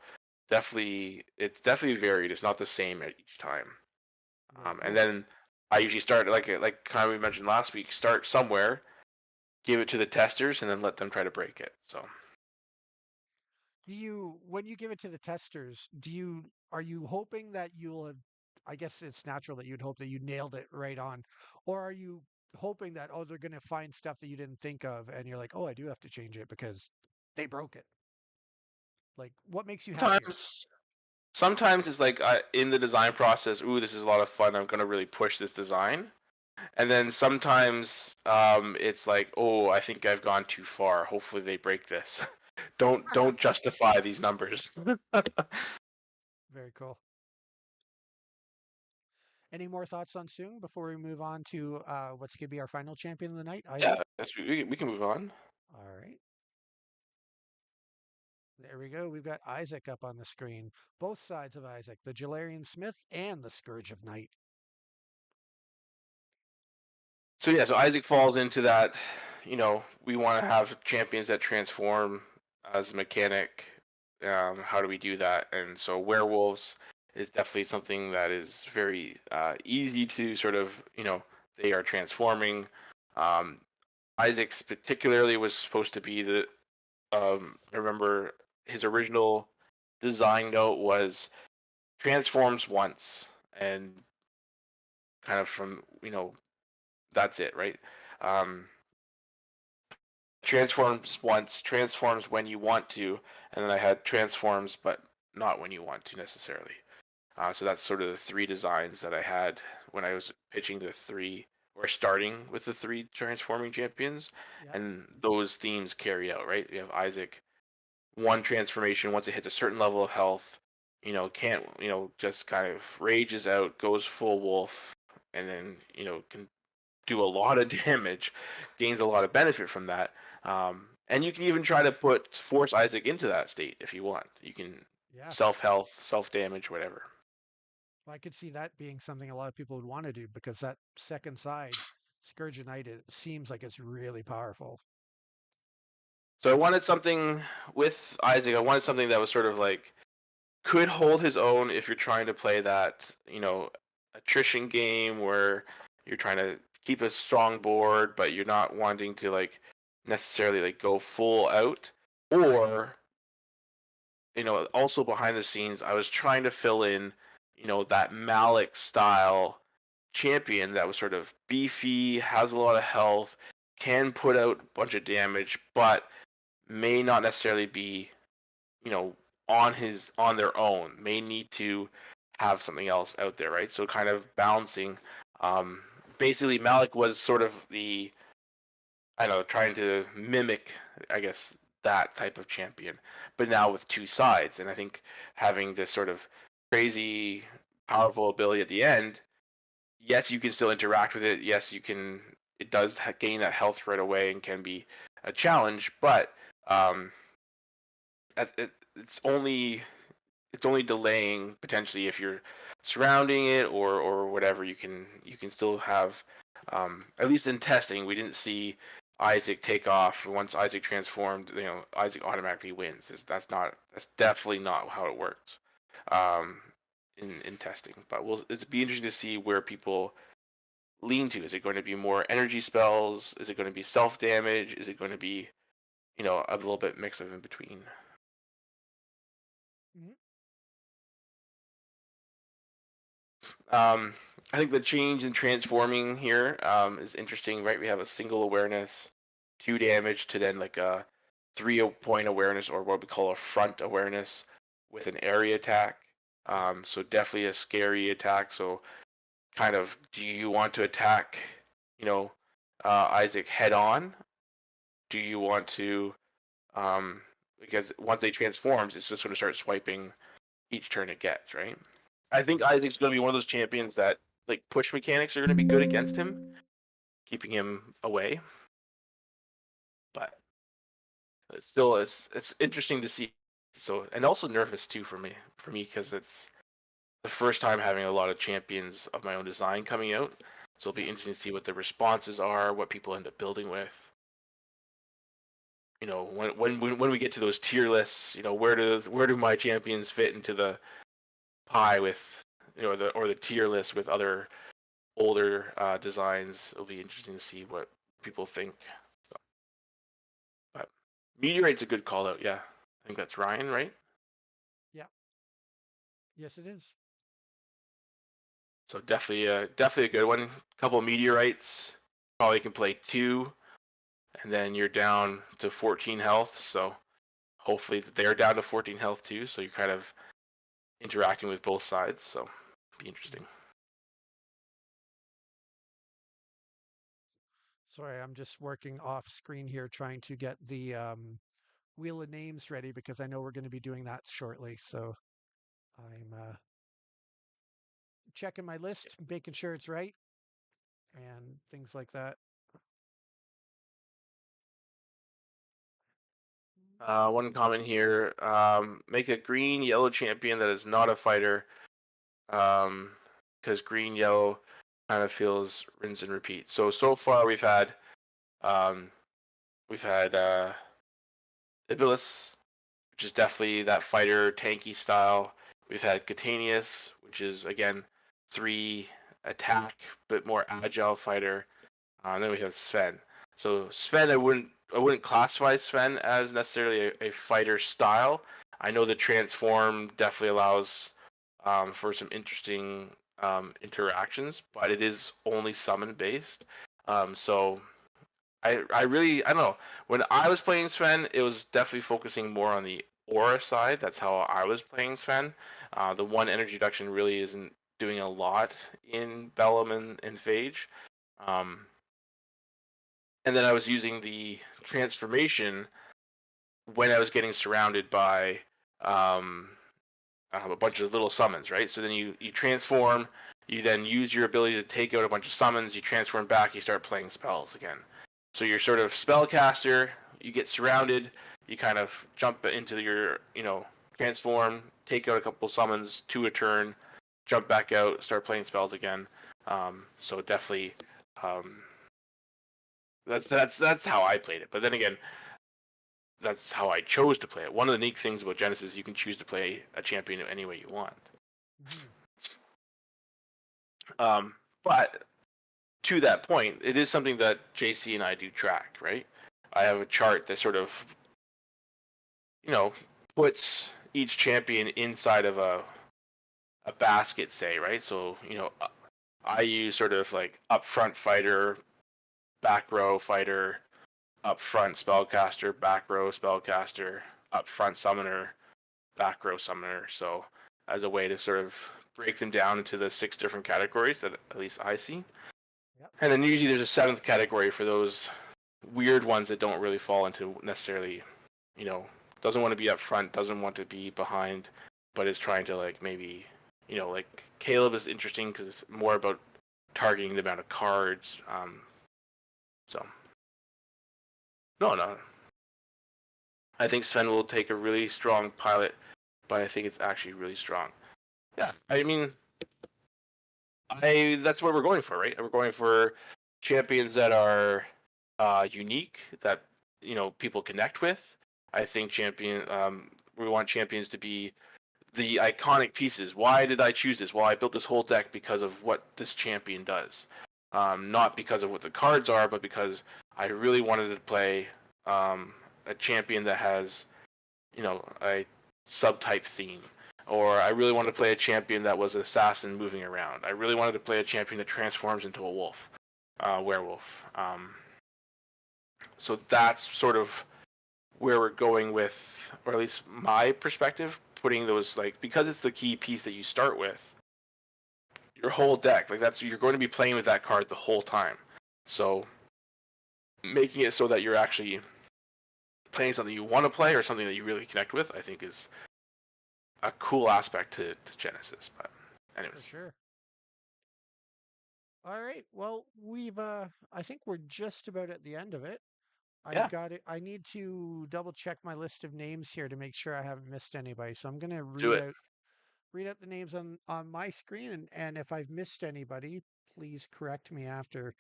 it's definitely varied. It's not the same at each time. Very And cool. then I usually start like kind of we mentioned last week. Start somewhere, give it to the testers, and then let them try to break it. So When you give it to the testers, are you hoping that you'll have, I guess it's natural that you'd hope that you nailed it right on, or are you hoping that, oh, they're going to find stuff that you didn't think of and you're like, oh, I do have to change it because they broke it? Like, what makes you happier? sometimes sometimes it's like in the design process. Ooh, this is a lot of fun. I'm gonna really push this design. And then sometimes it's like, oh, I think I've gone too far. Hopefully they break this. Don't justify these numbers. Very cool. Any more thoughts on Sung before we move on to what's going to be our final champion of the night, Yeah, Isaac? we can move on. All right. There we go. We've got Isaac up on the screen. Both sides of Isaac, the Jalarian Smith and the Scourge of Night. So yeah, so Isaac falls into that. We want to have champions that transform as a mechanic. How do we do that? And so werewolves is definitely something that is very easy to sort of, they are transforming. Um, Isaac's particularly was supposed to be the. I remember his original design note was transforms once, and kind of from, that's it, right? Um, transforms once, transforms when you want to, and then I had transforms but not when you want to necessarily. So that's sort of the three designs that I had when I was pitching the three, or starting with the three transforming champions, Yep. and those themes carry out, right? We have Isaac, one transformation once it hits a certain level of health, can't, just kind of rages out, goes full wolf, and then, can do a lot of damage, gains a lot of benefit from that. And you can even try to force Isaac into that state if you want. You can Yeah. self health, self damage, whatever. Well, I could see that being something a lot of people would want to do because that second side, Scourge of Night, it seems like it's really powerful. So I wanted something with Isaac. I wanted something that was sort of like could hold his own if you're trying to play that, attrition game where you're trying to keep a strong board, but you're not wanting to like necessarily like go full out. Or, also behind the scenes, I was trying to fill in, that Malik style champion that was sort of beefy, has a lot of health, can put out a bunch of damage, but may not necessarily be, you know, on their own. May need to have something else out there, right? So kind of balancing. Um, Basically, Malik was sort of the, I don't know, trying to mimic, I guess, that type of champion, but now with two sides. And I think having this sort of crazy, powerful ability at the end, yes, you can still interact with it. Yes, you can. It does gain that health right away and can be a challenge, but um, it's only delaying potentially if you're surrounding it or whatever. You can still have, at least in testing, we didn't see Isaac take off. Once Isaac transformed, Isaac automatically wins. That's definitely not how it works um, in testing. But it's be interesting to see where people lean to. Is it going to be more energy spells? Is it going to be self damage? Is it going to be a little bit mix of in between? Mhm. I think the change in transforming here is interesting, right? We have a single awareness, 2 damage to then like a 3-point awareness, or what we call a front awareness with an area attack. So definitely a scary attack. So kind of, do you want to attack, Isaac head on? Do you want to, because once they transforms, it's just going to start swiping each turn it gets, right? I think Isaac's going to be one of those champions that like push mechanics are going to be good against him, keeping him away. But it's interesting to see. So, and also nervous too for me because it's the first time having a lot of champions of my own design coming out. So it'll be interesting to see what the responses are, what people end up building with. When we get to those tier lists, where do my champions fit into the pie with the tier list with other older designs? It'll be interesting to see what people think. But Meteorite's a good call out. Yeah, I think that's Ryan, right? Yeah. Yes, it is. So definitely a good one. A couple of Meteorites. Probably can play 2, and then you're down to 14 health. So hopefully they're down to 14 health too. So you're kind of interacting with both sides. So it'll be interesting. Sorry, I'm just working off screen here trying to get the wheel of names ready because I know we're going to be doing that shortly. So I'm checking my list, making sure it's right, and things like that. One comment here: make a green yellow champion that is not a fighter, because green yellow kind of feels rinse and repeat. So far um, we've had Iblis, which is definitely that fighter tanky style. We've had Catanius, which is again 3 attack but more agile fighter. And then we have Sven. So Sven, I wouldn't classify Sven as necessarily a fighter style. I know the transform definitely allows for some interesting interactions, but it is only summon based. So I don't know. When I was playing Sven, it was definitely focusing more on the aura side. That's how I was playing Sven. The one energy reduction really isn't doing a lot in Bellum and Phage. And then I was using the transformation when I was getting surrounded by a bunch of little summons, right? So then you transform, you then use your ability to take out a bunch of summons, you transform back, you start playing spells again. So you're sort of spellcaster, you get surrounded, you kind of jump into your, transform, take out a couple summons, 2 a turn, jump back out, start playing spells again. So definitely, that's how I played it. But then again, that's how I chose to play it. One of the neat things about Genesis, you can choose to play a champion any way you want. But to that point, it is something that JC and I do track, right? I have a chart that sort of, puts each champion inside of a basket, say, right? So, I use sort of like upfront fighter, back row fighter, upfront spellcaster, back row spellcaster, upfront summoner, back row summoner. So as a way to sort of break them down into the 6 different categories that at least I see. Yep. And then usually there's a 7th category for those weird ones that don't really fall into necessarily, doesn't want to be up front, doesn't want to be behind, but is trying to like maybe, like Caleb is interesting because it's more about targeting the amount of cards. So no. I think Sven will take a really strong pilot, but I think it's actually really strong. Yeah, I mean, that's what we're going for, right? We're going for champions that are unique, that people connect with. I think we want champions to be the iconic pieces. Why did I choose this? Well, I built this whole deck because of what this champion does, not because of what the cards are, but because I really wanted to play a champion that has a subtype theme, or I really wanted to play a champion that was an assassin moving around. I really wanted to play a champion that transforms into a wolf, werewolf. So that's sort of where we're going with, or at least my perspective, putting those, like, because it's the key piece that you start with, your whole deck, like you're going to be playing with that card the whole time. So making it so that you're actually playing something you want to play or something that you really connect with, I think is a cool aspect to Genesis. But anyways. For sure. All right. Well, I think we're just about at the end of it. I've Yeah. got it. I need to double check my list of names here to make sure I haven't missed anybody. So I'm going to Do it. read out the names on my screen, and if I've missed anybody, please correct me after.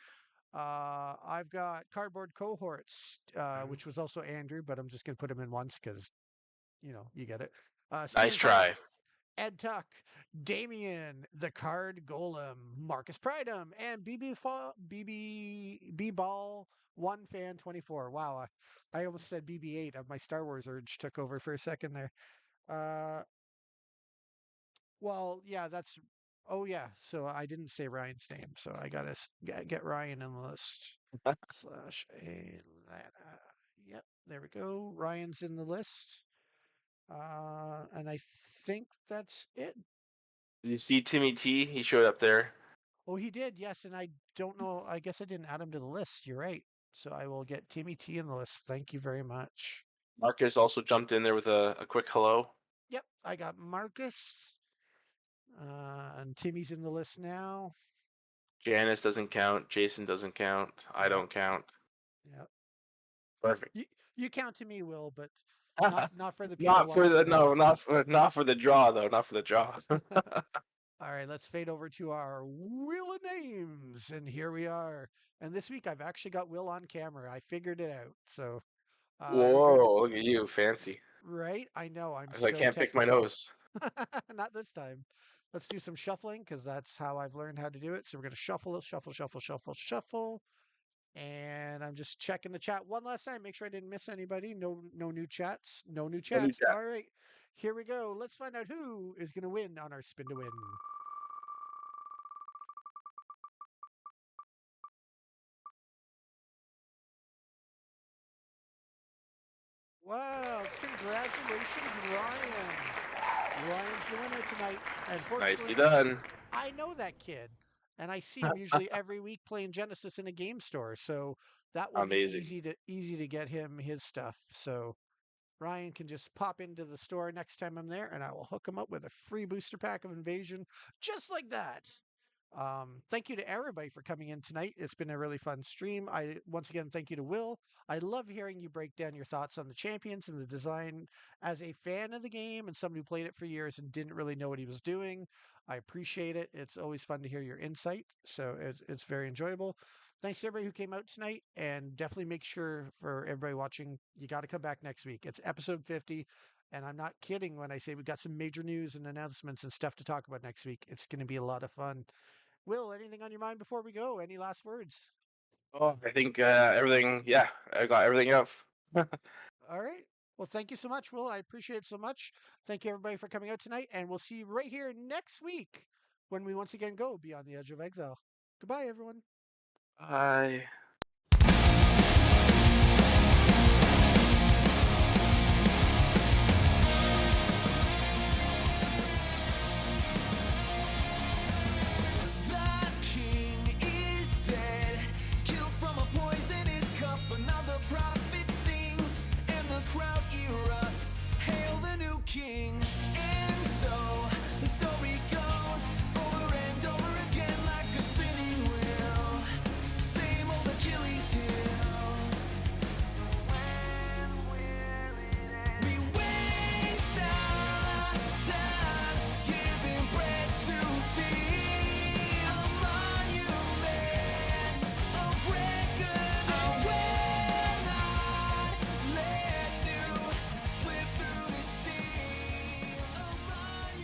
I've got Cardboard Cohorts, which was also Andrew, but I'm just going to put him in once because you get it. Nice Stephen Clark, try. Ed Tuck, Damien, the Card Golem, Marcus Pridham, and B Ball One Fan 24. Wow, I almost said BB8. Of my Star Wars urge took over for a second there. Uh, well, yeah, that's. Oh yeah, so I didn't say Ryan's name, so I gotta get Ryan in the list. Slash a. Yep, there we go. Ryan's in the list. And I think that's it. Did you see Timmy T? He showed up there. Oh, he did, yes. And I don't know. I guess I didn't add him to the list. You're right. So I will get Timmy T in the list. Thank you very much. Marcus also jumped in there with a quick hello. Yep, I got Marcus. And Timmy's in the list now. Janice doesn't count. Jason doesn't count. I Yep, don't count. yep. Perfect. You count to me, Will, but not for the people Not for watching the at home. no, not for the draw though. Not for the draw. All right, let's fade over to our Wheel of Names. And here we are. And this week I've actually got Will on camera. I figured it out. So we're good. Whoa! Look at you, fancy. Right? I know. I'm I so can't pick my technical. nose. Not this time. Let's do some shuffling because that's how I've learned how to do it. So we're going to shuffle, shuffle, shuffle, shuffle, shuffle. And I'm just checking the chat one last time. Make sure I didn't miss anybody. No new chats. No new No new chats. chat. All right. Here we go. Let's find out who is going to win on our spin to win. Wow, congratulations, Ryan. Ryan's the winner tonight. And Nicely fortunately, done. I know that kid. And I see him usually every week playing Genesis in a game store. So that will be Amazing. easy to get him his stuff. So Ryan can just pop into the store next time I'm there and I will hook him up with a free booster pack of Invasion just like that. Thank you to everybody for coming in tonight. It's been a really fun stream. I once again thank you to Will. I love hearing you break down your thoughts on the champions and the design. As a fan of the game and somebody who played it for years and didn't really know what he was doing, I appreciate it. It's always fun to hear your insight, so it's very enjoyable. Thanks to everybody who came out tonight, and definitely make sure for everybody watching, you got to come back next week. It's episode 50. And I'm not kidding when I say we've got some major news and announcements and stuff to talk about next week. It's going to be a lot of fun. Will, anything on your mind before we go? Any last words? Oh, I think everything. Yeah, I got everything up. All right. Well, thank you so much, Will. I appreciate it so much. Thank you, everybody, for coming out tonight. And we'll see you right here next week when we once again go Beyond the Edge of Exile. Goodbye, everyone. Bye.